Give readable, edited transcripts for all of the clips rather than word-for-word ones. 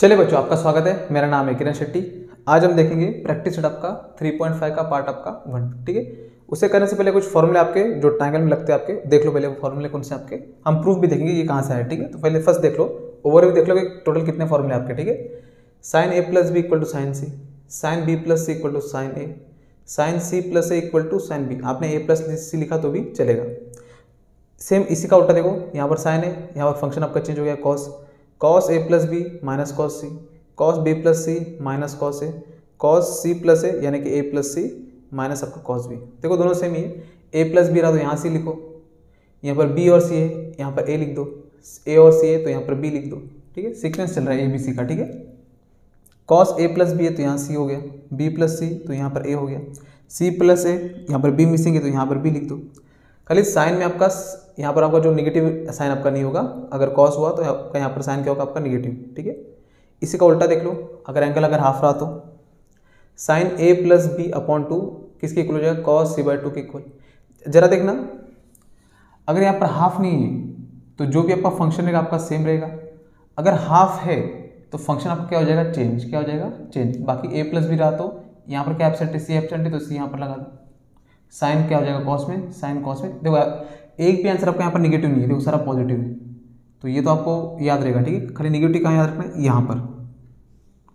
चलिए बच्चों, आपका स्वागत है। मेरा नाम है किरण शेट्टी। आज हम देखेंगे प्रैक्टिस सेट आपका 3.5 का पार्ट आपका 1। ठीक है, उसे करने से पहले कुछ फॉर्मूले आपके जो ट्रायंगल में लगते हैं आपके देख लो। पहले वो फॉर्मूले कौन से आपके, हम प्रूफ भी देखेंगे ये कहाँ से है। ठीक है, तो पहले फर्स्ट देख लो, ओवरव्यू देख लो कि टोटल कितने फॉर्मूले आपके। ठीक है, sine A plus B equal to sine C, sine B plus C equal to sine A, sine C plus A equal to sine B. आपने ए प्लस सी लिखा तो भी चलेगा। सेम इसी का उल्टा देखो, यहाँ पर साइन है, यहाँ पर फंक्शन आपका चेंज हो गया cos, cos A plus B minus cos C, cos B plus C minus cos A, cos C plus ए यानी कि ए प्लस सी माइनस आपका कॉस बी। देखो दोनों सेम ही है, ए प्लस बी रहा तो यहाँ सी लिखो, यहाँ पर बी और सी है, यहाँ पर ए लिख दो, ए और सी है तो यहाँ पर बी लिख दो। ठीक है, सीक्वेंस चल रहा है ए बी सी का। ठीक है, कॉस ए प्लस बी है तो यहाँ सी हो गया, बी प्लस सी तो यहाँ पर ए हो गया, सी प्लस ए यहाँ पर बी मिसिंग है तो यहाँ पर बी लिख दो। खाली साइन में आपका यहाँ पर आपका जो निगेटिव साइन आपका नहीं होगा, अगर कॉस हुआ तो आपका यहाँ पर साइन क्या होगा आपका निगेटिव। ठीक है, इसी का उल्टा देख लो, अगर एंगल अगर हाफ रहा तो sine A plus B upon 2 किसके इक्वल हो जाएगा, कॉस सी बाई 2 के इक्वल। जरा देखना, अगर यहाँ पर हाफ नहीं है तो जो भी आपका फंक्शन रहेगा आपका सेम रहेगा, अगर हाफ है तो फंक्शन आपका क्या हो जाएगा, चेंज। क्या हो जाएगा, चेंज। बाकी ए प्लस बी रहा तो यहाँ पर क्या एब्सेंट है, सी एब्सेंट है तो सी यहाँ पर लगा दो। साइन क्या हो जाएगा कॉस में, साइन कॉस में। देखो एक भी आंसर आपका यहाँ पर निगेटिव नहीं है, देखो सारा पॉजिटिव है, तो ये तो आपको याद रहेगा। ठीक है, खाली निगेटिव कहाँ याद रखना है, यहाँ पर।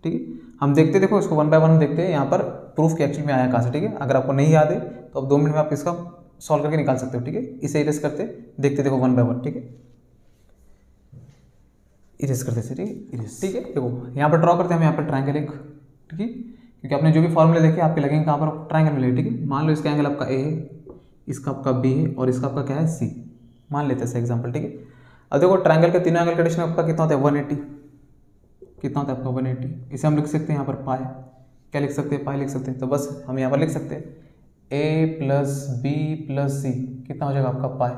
ठीक है, हम देखते देखो इसको वन बाय वन देखते हैं यहाँ पर प्रूफ के एक्चुअल में आया कहाँ से। ठीक है, अगर आपको नहीं याद है तो अब 2 मिनट में आप इसका सॉल्व करके निकाल सकते हो। ठीक है, इसे इरेज करते देखते देखो वन बाय वन। ठीक है, इरेज करते थे। ठीक है, इरेज। ठीक है, देखो यहाँ पर ड्रॉ करते हैं हम यहाँ पर ट्रायंगल एक। ठीक है, क्योंकि आपने जो भी फॉर्मूले देखे आपके लगेंगे कहाँ पर, ट्रायंगल मिलेगा। ठीक है, मान लो इसका एंगल आपका ए है, इसका आपका बी है और इसका आपका क्या है सी, मान लेते हैं एग्जाम्पल। ठीक है, अब देखो ट्रायंगल के तीनों एंगल कंडीशन आपका कितना होता है, 180। कितना होता है आपका 180। इसे हम लिख सकते हैं यहाँ पर पाई, क्या लिख सकते हैं, पाई लिख सकते हैं। तो बस हम यहाँ पर लिख सकते हैं ए प्लस बी प्लस सी कितना हो जाएगा आपका पाई।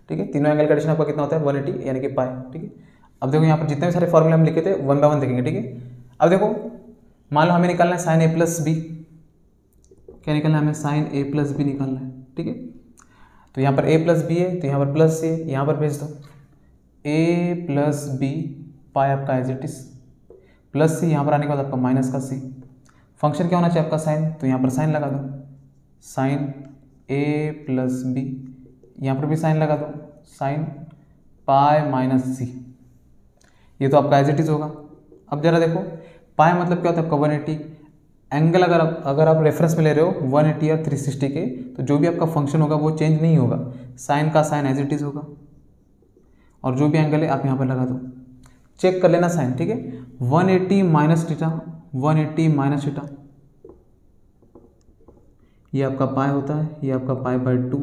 ठीक है, तीनों एंगल कंडीशन आपका कितना होता है 180 यानी कि पाई। ठीक है, अब देखो यहाँ पर जितने भी सारे फॉर्मूले हम लिखे थे वन बाय वन देखेंगे। ठीक है, अब देखो मान लो हमें निकालना है साइन ए प्लस बी, क्या निकालना है हमें, साइन ए प्लस बी निकालना है। ठीक है, तो यहाँ पर ए प्लस बी है तो यहाँ पर प्लस सी है, यहाँ पर भेज दो ए प्लस बी पाई आपका as it is plus C, यहाँ पर आने के बाद आपका माइनस का सी। फंक्शन क्या होना चाहिए आपका साइन, तो यहाँ पर साइन लगा दो, साइन ए प्लस बी, यहाँ पर भी साइन लगा दो, साइन पाई माइनस सी। ये तो आपका एज इट इज होगा। अब जरा देखो पाई मतलब क्या होता है आपका 180। एंगल अगर आप रेफरेंस में ले रहे हो 180 और 360 के, तो जो भी आपका फंक्शन होगा वो चेंज नहीं होगा, साइन का साइन एज इट इज होगा, और जो भी एंगल है आप यहाँ पर लगा दो, चेक कर लेना साइन। ठीक है, 180 माइनस थीटा, 180 माइनस थीटा, ये आपका पाई होता है, ये आपका पाई बाई 2।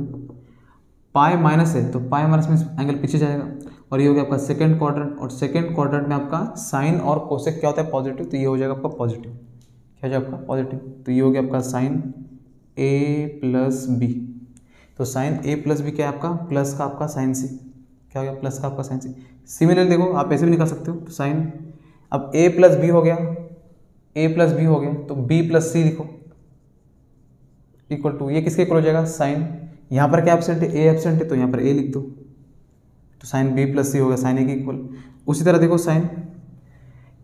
पाई माइनस है तो पाई माइनस में एंगल पीछे जाएगा, और ये हो गया आपका सेकंड क्वाड्रेंट, और सेकंड क्वाड्रेंट में आपका साइन और कोसेक क्या होता है पॉजिटिव, तो ये हो जाएगा आपका पॉजिटिव। क्या हो जाएगा आपका पॉजिटिव, तो ये हो गया आपका साइन ए प्लस बी। तो साइन ए प्लस बी क्या है आपका, प्लस का आपका साइन सी, क्या हो गया प्लस का आपका साइन सी। सिमिलर देखो आप ऐसे भी निकाल सकते हो, तो साइन अब ए प्लस बी हो गया, ए प्लस बी हो गया तो बी प्लस सी लिखो इक्वल टू, ये किसके इक्वल हो जाएगा, साइन, यहाँ पर क्या एब्सेंट है, ए एब्सेंट है तो यहाँ पर ए लिख दो, तो साइन बी प्लस सी हो गया साइन ए के इक्वल। उसी तरह देखो साइन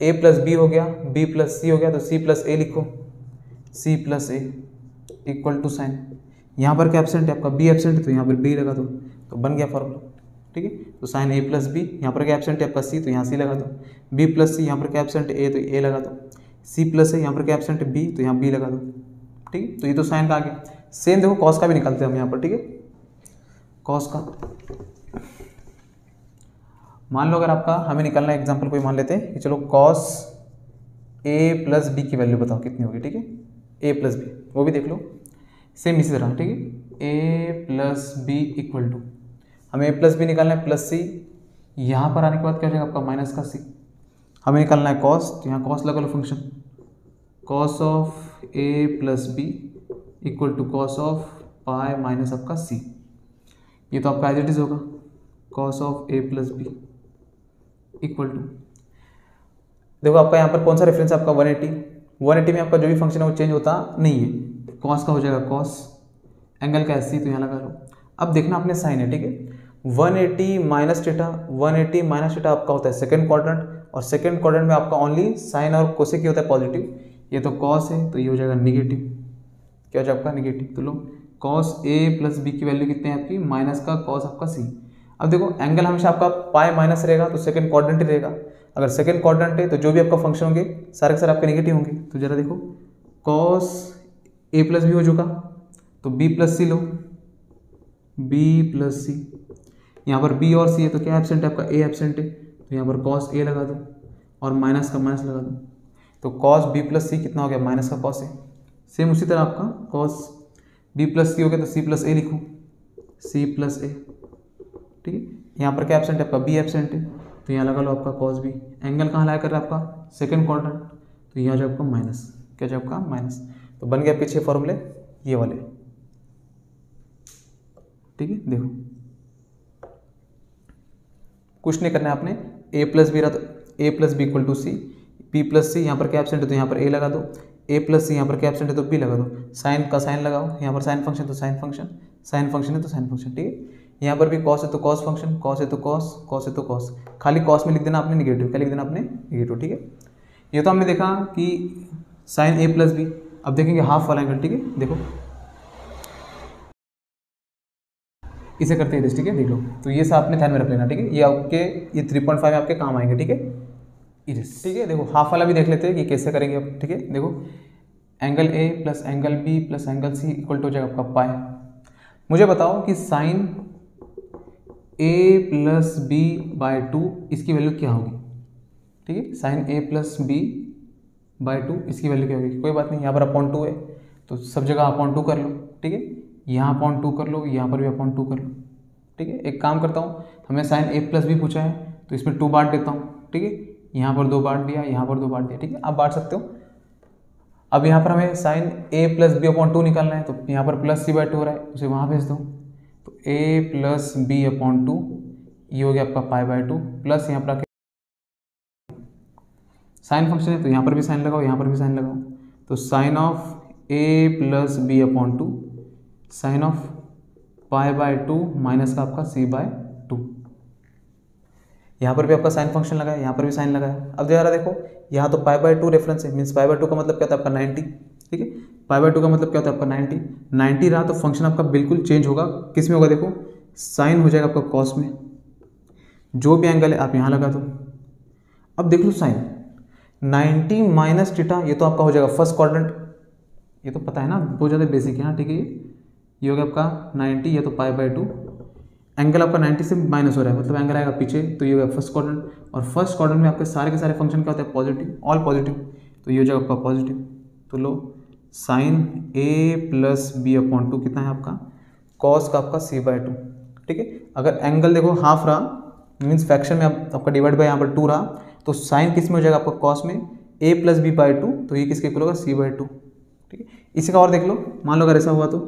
ए प्लस बी हो गया, बी प्लस सी हो गया तो सी प्लस ए लिखो, C plus A equal to sine, यहाँ पर क्या एब्सेंट है आपका, बी एब्सेंट है तो यहाँ पर बी लगा दो, तो बन गया फॉर्मूला। ठीक है, तो साइन ए प्लस बी, यहाँ पर क्या एब्सेंट है आपका सी तो यहाँ सी लगा दो, बी प्लस सी, यहाँ पर क्या एब्सेंट है ए तो ए लगा दो, सी प्लस है, यहाँ पर क्या एब्सेंट है बी तो यहाँ बी लगा दो। ठीक है, तो ये तो साइन का आ गया। सेम देखो कॉस का भी निकालते हैं हम यहाँ पर। ठीक है, कॉस का मान लो अगर आपका हमें निकालना है एग्जाम्पल कोई मान लेते हैं कि चलो कॉस ए प्लस बी की वैल्यू बताओ कितनी होगी। ठीक है, ए प्लस बी वो भी देख लो सेम इसी तरह। ठीक है, ए प्लस बी इक्वल टू, हमें ए प्लस बी निकालना है प्लस सी, यहाँ पर आने के बाद क्या हो जाएगा आपका माइनस का सी। हमें निकालना है कॉस, तो यहाँ कॉस लगा लो function, cos of A plus B equal to cos of pi minus आपका सी। ये तो आपका एज इट इज होगा, cos of A plus B equal to, देखो आपका यहाँ पर कौन सा रेफरेंस है आपका 180। 180 में आपका जो भी फंक्शन है वो चेंज होता नहीं है, कॉस का हो जाएगा कॉस, एंगल का सी तो यहाँ लगा लो। अब देखना आपने साइन है। ठीक है, 180 माइनस थीटा, 180 माइनस थीटा आपका होता है सेकंड क्वाड्रेंट, और सेकंड क्वाड्रेंट में आपका ओनली साइन और कोसेक ही होता है पॉजिटिव। ये तो कॉस है तो ये हो जाएगा निगेटिव, क्या हो जाएगा आपका निगेटिव। तो लो कॉस ए प्लस बी की वैल्यू कितनी है आपकी माइनस का कॉस आपका सी। अब देखो एंगल हमेशा आपका पाई माइनस रहेगा तो सेकंड क्वाड्रेंट ही रहेगा। अगर सेकंड क्वाड्रेंट है तो जो भी आपका फंक्शन होंगे सारे के सारे आपके नेगेटिव होंगे। तो जरा देखो कॉस ए प्लस बी हो चुका तो बी प्लस सी लो, बी प्लस सी। यहाँ पर बी और सी है तो क्या एब्सेंट है आपका ए एब्सेंट है तो यहाँ पर कॉस ए लगा दो और माइनस का माइनस लगा दो। तो कॉस बी प्लस सी कितना हो गया माइनस का कॉस ए। सेम उसी तरह आपका कॉस बी प्लस सी हो गया तो सी प्लस ए लिखो, सी प्लस ए। ठीक है, यहाँ पर क्या एब्सेंट है आपका बी एब्सेंट है तो यहाँ लगा लो आपका कॉस बी। एंगल कहाँ लाया कर रहा है आपका सेकंड क्वाड्रेंट तो यहाँ जो आपका माइनस, क्या जो आपका माइनस। तो बन गया पीछे फॉर्मूले ये वाले। ठीक है, देखो कुछ नहीं करना है आपने, ए प्लस बी रहा तो A plus B equal to C, B plus C यहाँ पर क्या एब्सेंट है तो यहाँ पर ए लगा दो, ए प्लस सी यहाँ पर क्या एब्सेंट है तो बी लगा दो। साइन का साइन लगाओ, यहाँ पर साइन फंक्शन तो साइन फंक्शन, साइन फंक्शन है तो साइन फंक्शन। ठीक है, यहाँ पर भी कॉस है तो कॉस फंक्शन, कॉस है तो कॉस, कॉस है तो कॉस। खाली कॉस में लिख देना आपने निगेटिव, क्या लिख देना आपने निगेटिव। ठीक है, ये तो हमने देखा कि साइन ए प्लस बी। अब देखेंगे हाफ वाला एंगल। ठीक है, देखो इसे करते हैं, ठीक है देख लो। तो ये सब आपने ध्यान में रख लेना। ठीक है, ये आपके ये 3.5 में आपके काम आएंगे। ठीक है, इरिस। ठीक है, देखो हाफ वाला भी देख लेते हैं कि कैसे करेंगे अब। ठीक है, देखो angle A plus angle B plus angle C equal to हो जाएगा आपका पाई। मुझे बताओ कि sine A plus B by 2 इसकी वैल्यू क्या होगी। ठीक है, sine A plus B by 2 इसकी वैल्यू क्या होगी। कोई बात नहीं, यहाँ पर अपॉन 2 है तो सब जगह अपॉन 2 कर लो। ठीक है, यहाँ अपॉन 2 कर लो, यहाँ पर भी अपॉन 2 कर लो। ठीक है, एक काम करता हूँ, हमें साइन ए प्लस बी पूछा है तो इसमें 2 बांट देता हूँ। ठीक है, यहाँ पर 2 बांट दिया, यहाँ पर 2 बांट दिया। ठीक है, आप बांट सकते हो। अब यहाँ पर हमें sign A plus B upon 2 निकालना है तो यहाँ पर प्लस सी बाय 2 हो रहा है, उसे वहाँ भेज दो। तो ए प्लस बी अपॉन 2 ये हो गया आपका पाई बाय 2 प्लस यहाँ पर साइन फंक्शन है तो यहाँ पर भी साइन लगाओ, यहाँ पर भी साइन लगाओ। तो sine of A plus B upon 2 sine of pi by 2 minus का आपका सी बाय 2। यहाँ पर भी आपका साइन फंक्शन लगाया, यहाँ पर भी साइन लगाया। अब जरा देखो यहाँ तो पाई बाय 2 रेफरेंस है, मीन्स पाई बाय 2 का मतलब क्या था आपका 90। ठीक है, पाई बाय 2 का मतलब क्या होता है आपका 90 रहा तो फंक्शन आपका बिल्कुल चेंज होगा। किस में होगा देखो, साइन हो जाएगा आपका कॉस में। जो भी एंगल है आप यहाँ लगा दो। अब देख लो साइन 90 माइनस थीटा, ये तो आपका हो जाएगा फर्स्ट क्वाड्रेंट। ये तो पता है ना, बहुत ज़्यादा बेसिक है ना। ठीक है, ये हो गया आपका 90, ये तो पाई बाय 2। एंगल आपका 90 से माइनस हो रहा है मतलब एंगल आएगा पीछे, तो ये हो गया फर्स्ट क्वाड्रेंट। और फर्स्ट क्वाड्रेंट में आपके सारे के सारे फंक्शन क्या होते हैं पॉजिटिव, ऑल पॉजिटिव। तो ये हो जाएगा आपका पॉजिटिव। तो लो sign A plus B upon 2 कितना है आपका कॉस का आपका सी बाय 2। ठीक है, अगर एंगल देखो हाफ रहा मीन्स फ्रैक्शन में आपका डिवाइड बाय यहाँ पर 2 रहा तो साइन किस में हो जाएगा आपका कॉस में ए प्लस बी बाय 2, तो ये किसके इक्वल होगा सी बाय 2। ठीक है, इसी का और देख लो, मान लो अगर ऐसा हुआ तो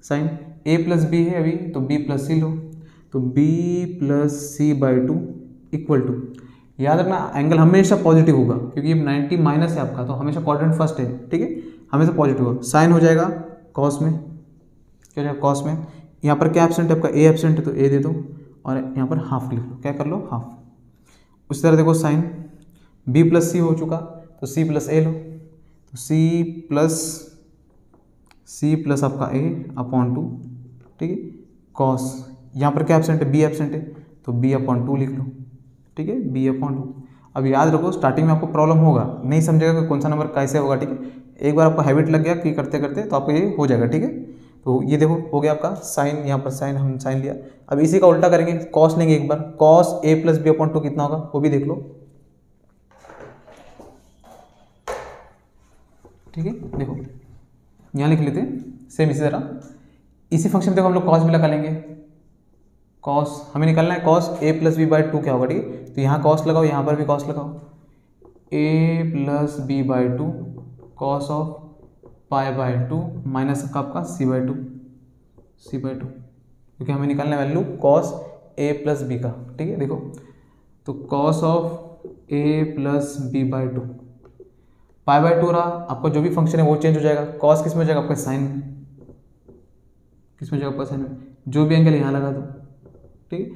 साइन ए प्लस बी है अभी तो बी प्लस सी लो, तो B plus C by 2 equal to, याद रखना एंगल हमेशा पॉजिटिव होगा क्योंकि ये 90 माइनस है आपका तो हमेशा क्वाड्रेंट फर्स्ट है। ठीक है, हमेशा पॉजिटिव होगा। साइन हो जाएगा कॉस में, क्या हो जाएगा कॉस में। यहाँ पर क्या एब्सेंट है आपका ए एब्सेंट है तो ए दे दो और यहाँ पर हाफ लिख लो, क्या कर लो हाफ। उसी तरह देखो साइन बी प्लस सी हो चुका तो सी प्लस ए लो, तो सी प्लस आपका ए अपॉन 2। ठीक है, कॉस यहाँ पर क्या एब्सेंट है बी एब्सेंट है तो बी अपॉन 2 लिख लो। ठीक है, बी अपॉन 2। अब याद रखो स्टार्टिंग में आपको प्रॉब्लम होगा, नहीं समझेगा कि कौन सा नंबर कैसे होगा। ठीक है, एक बार आपको हैबिट लग गया कि करते करते तो आपको ये हो जाएगा। ठीक है, तो ये देखो हो गया आपका साइन, यहाँ पर साइन हम साइन लिया। अब इसी का उल्टा करेंगे, कॉस लेंगे एक बार, cos A plus B upon 2 कितना होगा वो भी देख लो। ठीक है, देखो यहाँ लिख लेते हैं सेम इसी तरह। इसी फंक्शन देखो हम लोग कॉस भी लगा लेंगे। कॉस हमें निकालना है cos A plus B by 2 क्या होगा। ठीक है, तो यहाँ कॉस लगाओ, यहाँ पर भी कॉस लगाओ। A plus B by 2 cos of pi by 2 minus का आपका सी बाय 2, क्योंकि हमें निकालना है value cos A plus B का। ठीक है, देखो तो cos of A plus B by 2 pi by 2 रहा, आपका जो भी फंक्शन है वो चेंज हो जाएगा। कॉस किस में हो जाएगा आपका साइन में, किस में हो जाएगा आपका साइन में। जो भी एंगल यहाँ लगा दो। ठीक है,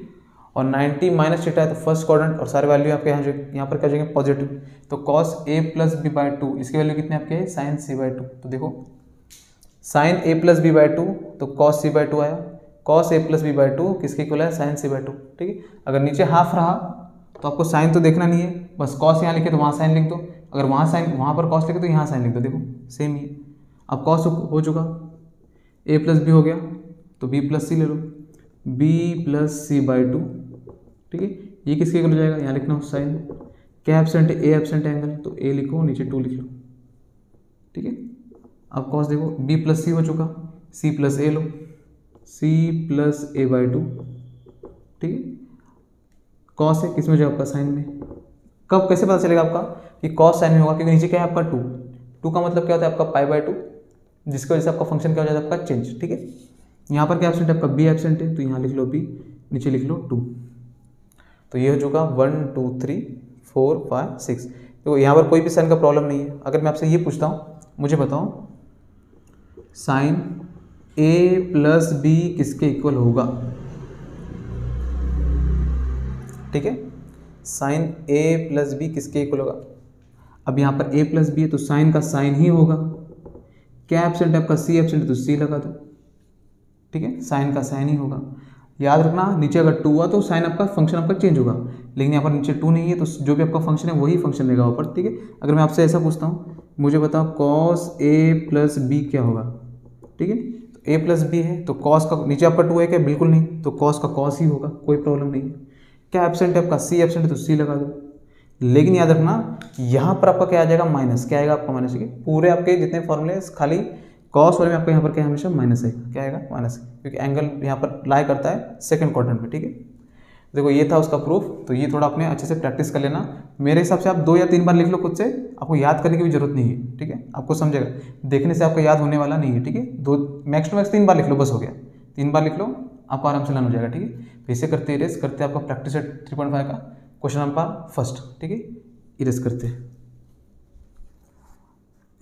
और 90 माइनस थीटा है तो फर्स्ट क्वाड्रेंट, और सारे वैल्यू आपके यहाँ पर क्या हो जाएंगे पॉजिटिव। तो cos A plus B by two, इसकी वैल्यू कितने आपके साइन सी बाई टू। तो देखो sine A plus B by two तो कॉस सी बाई टू आया, cos A plus B by two किसके इक्वल है साइन सी बाई टू। ठीक है, अगर नीचे हाफ रहा तो आपको साइन तो देखना नहीं है, बस कॉस यहाँ लिखे तो वहाँ साइन लिख दो, अगर वहाँ साइन वहाँ पर कॉस लिखे तो यहाँ साइन लिख दो। देखो सेम ही है, अब कॉस हो चुका, ए प्लस बी हो गया तो बी प्लस सी ले लो, B plus C by two. ठीक है, ये किसके इक्वल हो जाएगा, यहाँ लिखना हो साइन, क्या एब्सेंट है ए एब्सेंट है एंगल, तो ए लिखो नीचे टू लिख लो। ठीक है, अब कॉस देखो बी प्लस सी हो चुका, सी प्लस ए लो, C plus A by two. ठीक है, कॉस है किस में जाएगा आपका साइन में, कब कैसे पता चलेगा आपका कि कॉस साइन में होगा, क्योंकि नीचे क्या है आपका टू, टू का मतलब क्या होता है आपका पाई बाई टू, जिसकी वजह से आपका फंक्शन क्या हो जाता है आपका चेंज। ठीक है, यहाँ पर क्या एब्सेंट है आपका बी एब्सेंट है, तो यहाँ लिख लो बी, नीचे लिख लो टू। तो ये हो चुका 1 2 3 4 5 6। तो यहाँ पर कोई भी साइन का प्रॉब्लम नहीं है। अगर मैं आपसे ये पूछता हूँ, मुझे बताओ साइन ए प्लस बी किसके इक्वल होगा। ठीक है, साइन ए प्लस बी किसके इक्वल होगा। अब यहाँ पर ए प्लस बी है तो साइन का साइन ही होगा, क्या एब्सेंट है आपका सी एब्सेंट है तो सी लगा दो। ठीक है, साइन का साइन ही होगा। याद रखना नीचे अगर टू हुआ तो साइन आपका फंक्शन आपका चेंज होगा, लेकिन यहाँ पर नीचे टू नहीं है तो जो भी आपका फंक्शन है वही फंक्शन देगा ऊपर। ठीक है, अगर मैं आपसे ऐसा पूछता हूँ, मुझे बताओ कॉस ए प्लस बी क्या होगा। ठीक है, तो ए प्लस बी है तो कॉस का नीचे आपका टू है क्या, बिल्कुल नहीं, तो कॉस का कॉस ही होगा, कोई प्रॉब्लम नहीं है। क्या एब्सेंट है आपका सी एब्सेंट है तो सी लगा दो, लेकिन याद रखना यहाँ पर आपका क्या आ जाएगा माइनस, क्या आएगा आपका माइनस। ठीक है, पूरे आपके जितने फॉर्मूले खाली कॉस वाले में आपका यहाँ पर क्या हमेशा माइनस है, क्या आएगा माइनस, क्योंकि एंगल यहाँ पर लाई करता है सेकंड क्वाड्रेंट में। ठीक है, देखो ये था उसका प्रूफ, तो ये थोड़ा अपने अच्छे से प्रैक्टिस कर लेना। मेरे हिसाब से आप 2 या 3 बार लिख लो खुद से, आपको याद करने की भी जरूरत नहीं है। ठीक है, आपको समझेगा, देखने से आपको याद होने वाला नहीं है। ठीक है, 2 मैक्स टू मैक्स 3 बार लिख लो, बस हो गया, 3 बार लिख लो आपको आराम से लर्न हो जाएगा। ठीक है, तो इसे करते इरेज करते आपका प्रैक्टिस 3.5 का क्वेश्चन नंबर फर्स्ट। ठीक है, इरेज करते हैं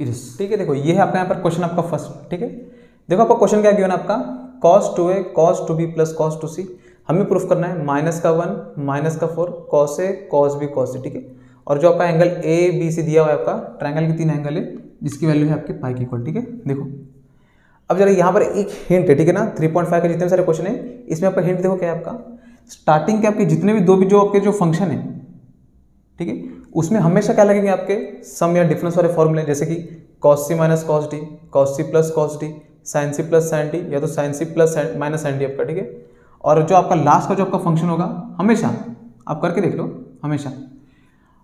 इरेज। ठीक है, देखो ये है आपका यहाँ पर क्वेश्चन आपका फर्स्ट। ठीक है, देखो आपका क्वेश्चन क्या गिवन आपका cos 2a cos 2b plus cos 2c, हमें प्रूफ करना है माइनस का 1 माइनस का 4 cos a cos b cos c। ठीक है, और जो आपका एंगल ए बी सी दिया हुआ है आपका ट्रायंगल की 3 एंगल है जिसकी वैल्यू है आपके पाई की इक्वल। ठीक है, देखो अब जरा यहाँ पर एक हिंट है। ठीक है ना, 3.5 के जितने सारे क्वेश्चन है इसमें आपका हिंट देखो क्या है आपका, स्टार्टिंग के आपके जितने भी जो आपके जो फंक्शन है, ठीक है, उसमें हमेशा क्या लगेंगे आपके सम या डिफरेंस वाले फॉर्मूले, जैसे कि cos c minus cos d, cos c plus cos d, sin c plus sin d, या तो sin c plus minus sin d आपका। ठीक है, और जो आपका लास्ट का जो आपका फंक्शन होगा हमेशा आप करके देख लो हमेशा,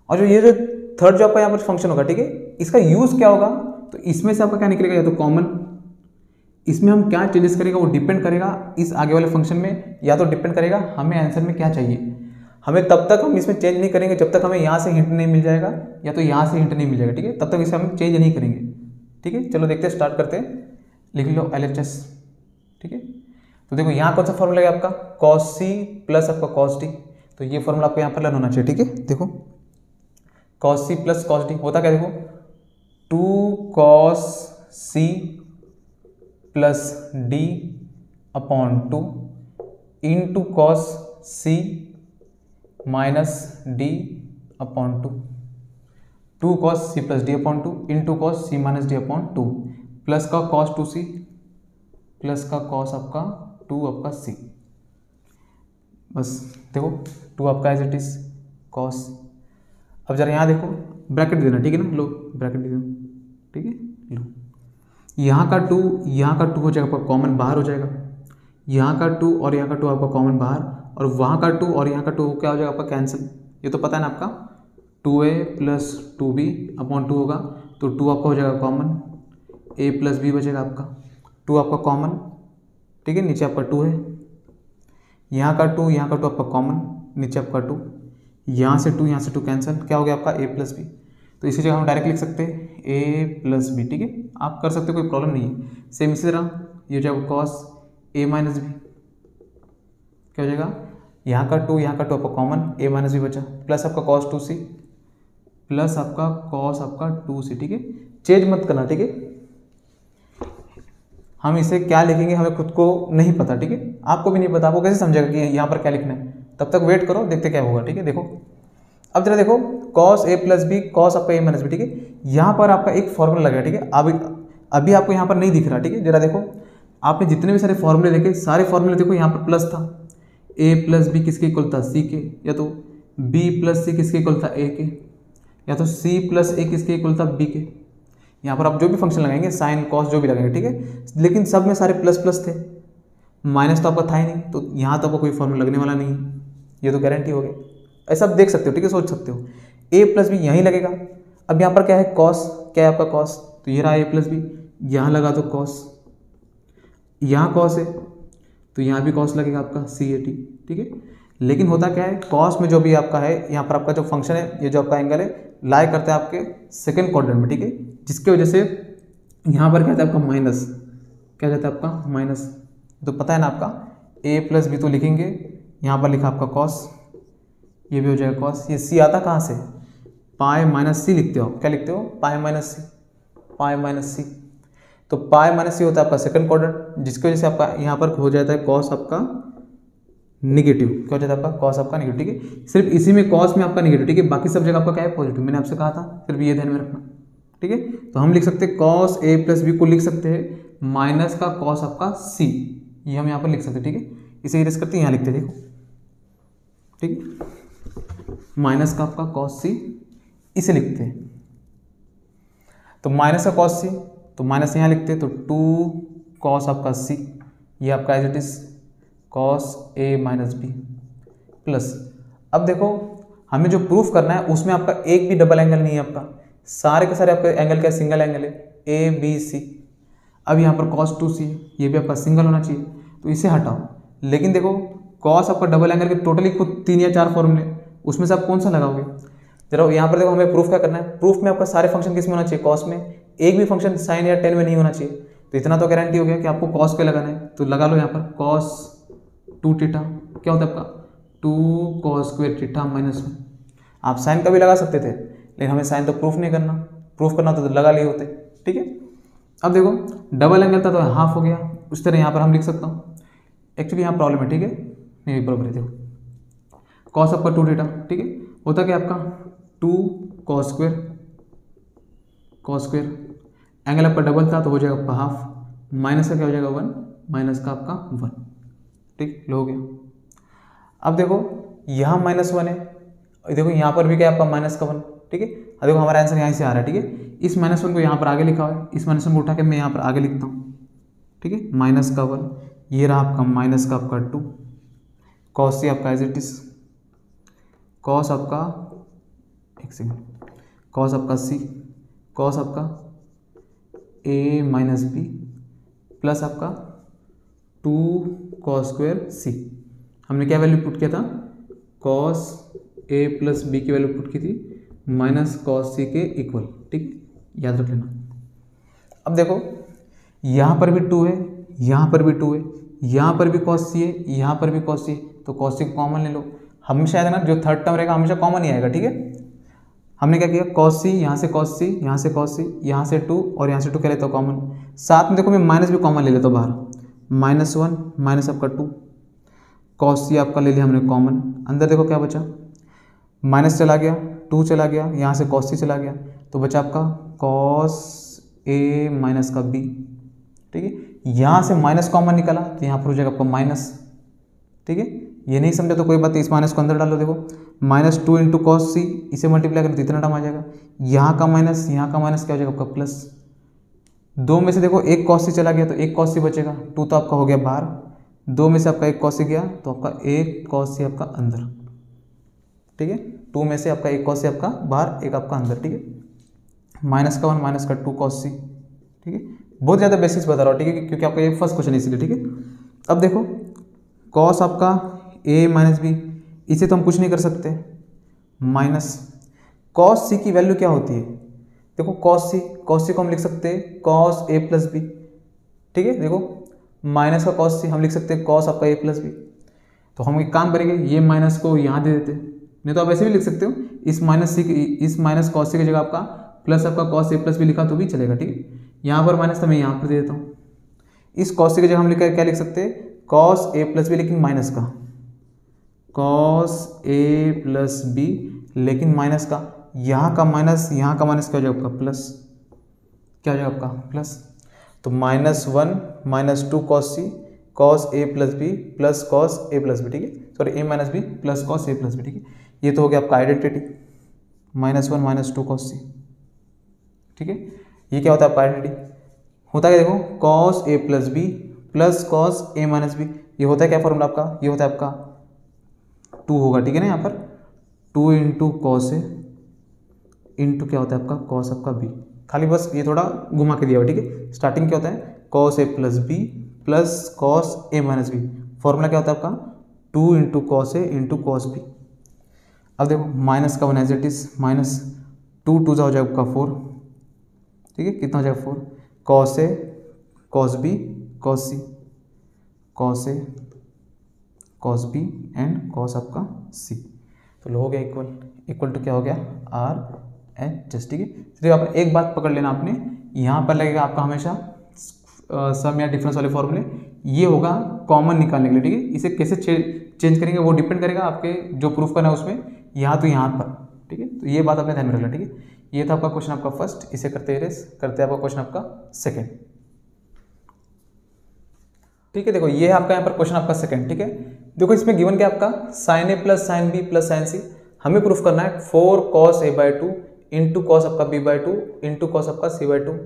और जो ये जो थर्ड जो आपका यहाँ पर फंक्शन होगा, ठीक है, इसका यूज क्या होगा, तो इसमें से आपका क्या निकलेगा, या तो कॉमन, इसमें हम क्या चेंजेस करेगा वो डिपेंड करेगा इस आगे वाले फंक्शन में, या तो डिपेंड करेगा हमें आंसर में क्या चाहिए। हमें तब तक हम इसमें चेंज नहीं करेंगे जब तक हमें यहाँ से हिंट नहीं मिल जाएगा, या तो यहाँ से हिंट नहीं मिल जाएगा। ठीक है, तब तक इसे हम चेंज नहीं करेंगे। ठीक है, चलो देखते हैं, स्टार्ट करते हैं, लिख लो LHS। ठीक है, तो देखो यहाँ कौन सा फॉर्मूला है आपका cos c प्लस आपका cos d, तो ये फॉर्मूला आपको यहाँ पर लर्न होना चाहिए। ठीक है, देखो cos c plus cos d होता क्या, देखो 2 cos c plus d upon 2 into cos c minus d upon 2, 2 cos c plus d upon 2 into cos c minus d upon 2 plus का cos 2c प्लस का cos आपका 2 आपका c, बस देखो 2 आपका एज इट इज cos। अब जरा यहाँ देखो ब्रैकेट देना, ठीक है ना, लो ब्रैकेट दे दो। ठीक है, लो यहाँ का 2 हो जाएगा आपका कॉमन बाहर हो जाएगा, यहाँ का 2 और यहाँ का 2 आपका कॉमन बाहर, और वहाँ का 2 और यहाँ का 2 क्या हो जाएगा आपका कैंसिल, ये तो पता है ना आपका 2a प्लस 2b अपॉन 2 होगा, तो 2 आपका हो जाएगा कॉमन, a प्लस b बचेगा आपका 2 आपका कॉमन। ठीक है, नीचे आपका 2 है, यहाँ का 2 आपका कॉमन, नीचे आपका 2, यहाँ से 2 कैंसिल, क्या हो गया आपका a प्लस बी, तो इसी जगह हम डायरेक्ट लिख सकते हैं a प्लस बी। ठीक है, आप कर सकते हो, कोई प्रॉब्लम नहीं है। सेम इसी तरह ये हो जाएगा cos a माइनस बी, क्या हो जाएगा, यहाँ का 2 आपका कॉमन, a माइनस बी बचा, प्लस आपका cos 2c प्लस आपका cos आपका 2c। ठीक है, चेंज मत करना। ठीक है, हम इसे क्या लिखेंगे हमें खुद को नहीं पता। ठीक है, आपको भी नहीं पता, आपको कैसे समझेगा कि यहाँ पर क्या लिखना है, तब तक वेट करो, देखते क्या होगा, ठीक है। देखो अब जरा देखो cos A plus B, cos आपका ए माइनस बी, ठीक है। यहाँ पर आपका एक फॉर्मूला लगेगा, ठीक है। अभी आपको यहाँ पर नहीं दिख रहा, ठीक है। जरा देखो आपने जितने भी सारे फॉर्मूले देखे, सारे फॉर्मूले देखो, यहाँ पर प्लस था, ए प्लस बी किसके इक्वल था, सी के, या तो बी प्लस सी किसके इक्वल था, ए के, या तो सी प्लस ए किसके इक्वल था, बी के। यहाँ पर आप जो भी फंक्शन लगाएंगे, साइन कॉस जो भी लगाएंगे, ठीक है, लेकिन सब में सारे प्लस प्लस थे, माइनस तो आपका था ही नहीं, तो यहाँ तो आपको कोई फॉर्मूला लगने वाला नहीं है, ये तो गारंटी हो गई। ऐसा आप देख सकते हो, ठीक है, सोच सकते हो। ए प्लस बी यहीं लगेगा। अब यहाँ पर क्या है, कॉस, क्या है आपका कॉस, तो ये रहा ए प्लस बी, यहाँ लगा दो कॉस, यहाँ कॉस है तो यहाँ भी कॉस लगेगा आपका सी ए टी, ठीक है। लेकिन होता क्या है, कॉस में जो भी आपका है, यहाँ पर आपका जो फंक्शन है, ये जो आपका एंगल है, लाई करता है आपके सेकंड क्वाड्रेंट में, ठीक है, जिसकी वजह से यहाँ पर क्या था आपका माइनस, क्या जाता है आपका माइनस, तो पता है ना आपका ए प्लस बी तो लिखेंगे, यहाँ पर लिखा आपका कॉस, ये भी हो जाएगा कॉस। ये सी आता कहाँ से, पाई माइनस सी लिखते हो आप, क्या लिखते हो, पाई माइनस सी, पाई माइनस सी। तो पाई माइनस सी होता है आपका सेकंड क्वाड्रेंट, जिसकी वजह से आपका यहाँ पर हो जाता है कॉस आपका निगेटिव, क्या हो जाता है आपका कॉस आपका निगेटिव, ठीक है। सिर्फ इसी में कॉस में आपका निगेटिव, ठीक है, बाकी सब जगह आपका क्या है, पॉजिटिव। मैंने आपसे कहा था, सिर्फ ये ध्यान में रखना, ठीक है। तो हम लिख सकते हैं कॉस ए प्लस बी को लिख सकते हैं माइनस का कॉस आपका सी, ये हम यहाँ पर लिख सकते हैं, ठीक है। इसे इरेज करते हैं, यहाँ लिखते हैं, देखो, ठीक है, माइनस का आपका कॉस सी, इसे लिखते हैं। तो माइनस का कॉस सी, तो माइनस यहाँ लिखते हैं, तो 2 कॉस आपका सी, ये आपका as it is cos A minus B plus. अब देखो हमें जो प्रूफ करना है उसमें आपका एक भी डबल एंगल नहीं है, आपका सारे के सारे आपके एंगल क्या सिंगल एंगल है, ए बी सी। अब यहाँ पर कॉस 2सी है, ये भी आपका सिंगल होना चाहिए, तो इसे हटाओ। लेकिन देखो कॉस आपका डबल एंगल के टोटली खुद 3 या 4 फॉर्मूले, उसमें से आप कौन सा लगाओगे। जरा यहाँ पर देखो हमें प्रूफ क्या करना है, प्रूफ में आपका सारे फंक्शन किस में होना चाहिए, कॉस में, एक भी फंक्शन साइन या टेन में नहीं होना चाहिए। तो इतना तो गारंटी हो गया कि आपको कॉस के लगाना है, तो लगा लो यहाँ पर कॉस 2 थीटा, क्या होता है आपका 2 कॉस स्क्वायर थीटा माइनस 1। आप साइन का भी लगा सकते थे, लेकिन हमें साइन तो प्रूफ नहीं करना, प्रूफ करना तो लगा लिए होते, ठीक है। अब देखो डबल एंगल था तो हाफ हो गया, उस तरह यहाँ पर हम लिख सकता हूँ। एक्चुअली यहाँ प्रॉब्लम है, ठीक है, नहीं बराबर है, देखो कॉस आपका 2 थीटा, ठीक है, होता क्या आपका 2 cos square, cos square, angle आपका डबल था तो हो जाएगा आपका हाफ, माइनस का क्या हो जाएगा 1, माइनस का आपका 1, ठीक, लो हो गया। अब देखो यहाँ -1 है, देखो यहाँ पर भी क्या है आपका माइनस का 1, ठीक है। अब देखो हमारा आंसर यहाँ से आ रहा है, ठीक है। इस -1 को यहाँ पर आगे लिखा हुआ है, इस -1 को उठा के मैं यहाँ पर आगे लिखता हूँ, ठीक है, माइनस का 1, ये रहा आपका माइनस का आपका 2, कॉस सी आपका एज इट इज कॉस आपका, एक सेकेंड, कॉस आपका सी, कॉस आपका ए माइनस बी प्लस आपका 2 कॉस स्क्वायर सी। हमने क्या वैल्यू पुट किया था, कॉस ए प्लस बी की वैल्यू पुट की थी माइनस कॉस सी के इक्वल, ठीक, याद रख लेना। अब देखो यहाँ पर भी 2 है, यहाँ पर भी 2 है, यहाँ पर भी कॉस सी है, यहाँ पर भी कॉस सी है, तो कॉस सी को कॉमन ले लो। हमेशा याद है ना, जो थर्ड टर्म रहेगा हमेशा कॉमन ही आएगा, ठीक है। हमने क्या किया, कॉस सी, यहाँ से कॉस सी, यहाँ से कॉस सी, यहाँ से 2 और यहाँ से 2 क्या लेता हूँ कॉमन, साथ में देखो मैं माइनस भी कॉमन ले लेता हूँ बाहर, -1 माइनस आपका 2, कॉस सी आपका ले लिया हमने कॉमन, अंदर देखो क्या बचा, माइनस चला गया, 2 चला गया, यहाँ से कॉस सी चला गया, तो बचा आपका कॉस ए माइनस का बी, ठीक है। यहाँ से माइनस कॉमन निकला तो यहाँ पर हो जाएगा आपका माइनस, ठीक है। ये नहीं समझा तो कोई बात नहीं, इस माइनस को अंदर डालो, देखो -2 इंटू कॉस सी, इसे मल्टीप्लाई करें तो इतना टर्म आ जाएगा, यहाँ का माइनस, यहाँ का माइनस क्या हो जाएगा आपका प्लस। 2 में से देखो एक कॉस सी चला गया तो एक कॉस सी बचेगा, 2 तो आपका हो गया बाहर, 2 में से आपका एक कॉस सी गया तो आपका एक कॉस सी आपका अंदर, ठीक है। 2 में से आपका एक कॉस सी आपका बाहर, एक आपका अंदर, ठीक है। माइनस का 1 माइनस का 2 कॉस सी, ठीक है। बहुत ज़्यादा बेसिक्स बता रहा हूँ, ठीक है, क्योंकि आपका ये फर्स्ट क्वेश्चन है इसलिए, ठीक है। अब देखो कॉस आपका ए माइनस बी, इसे तो हम कुछ नहीं कर सकते, माइनस कॉस सी की वैल्यू क्या होती है, देखो कॉस सी को हम लिख सकते हैं कॉस ए प्लस बी, ठीक है। देखो माइनस का कॉस सी हम लिख सकते हैं कॉस आपका ए प्लस बी। तो हम एक काम करेंगे, ये माइनस को यहाँ दे देते, नहीं तो आप ऐसे भी लिख सकते हो, इस माइनस कॉस सी की जगह आपका प्लस आपका कॉस ए प्लस बी लिखा तो भी चलेगा, ठीक है। यहाँ पर माइनस था, मैं यहाँ पर दे देता हूँ, इस कॉस सी की जगह हम लिखा क्या लिख सकते हैं, कॉस ए प्लस बी, लेकिन माइनस का, कॉस ए प्लस बी, लेकिन माइनस का, यहाँ का माइनस यहाँ का माइनस क्या हो जाएगा आपका प्लस, क्या हो जाएगा आपका प्लस। तो -1 -2 cos C cos A plus B plus cos A plus B, ठीक है, sorry A minus B plus cos A plus B, ठीक है। ये तो हो गया आपका आइडेंटिटी, -1 -2 कॉस सी, ठीक है। ये क्या होता है आपका आइडेंटिटी, होता है क्या देखो, cos A plus B plus cos A minus B, ये होता है क्या फॉर्मूला आपका, ये होता है आपका 2 होगा, ठीक है ना। यहाँ पर 2 इंटू कॉस ए इंटू क्या होता है आपका कॉस आपका बी, खाली बस ये थोड़ा घुमा के दिया हुआ, ठीक है। स्टार्टिंग क्या होता है, cos A plus B plus cos A minus B, formula क्या होता है आपका 2 into cos A into cos B. अब देखो माइनस का 1 एज इट इज, -2 2 हो जाएगा आपका 4, ठीक है, कितना हो जाएगा 4, cos A cos B cos C, cos A cos B and cos आपका सी, तो हो गया इक्वल टू क्या हो गया RHS, ठीक है। सिर्फ आप एक बात पकड़ लेना आपने, यहाँ पर लगेगा आपका हमेशा सम या डिफरेंस वाले फॉर्मूले, ये होगा कॉमन निकालने के लिए, ठीक है। इसे कैसे चेंज करेंगे वो डिपेंड करेगा आपके जो प्रूफ करना है उसमें, यहाँ तो यहाँ पर, ठीक है। तो ये बात आपने ध्यान में रखना, ठीक है। ये था आपका क्वेश्चन आपका फर्स्ट, इसे करते हैं आपका क्वेश्चन आपका सेकेंड, ठीक है। देखो ये है आपका यहाँ पर क्वेश्चन आपका सेकंड, ठीक है। देखो इसमें गिवन क्या आपका sine A plus sine B plus sine C, हमें प्रूफ करना है 4 cos A by 2 into cos आपका बी बाई 2 इंटू कॉस आपका सी बाई 2,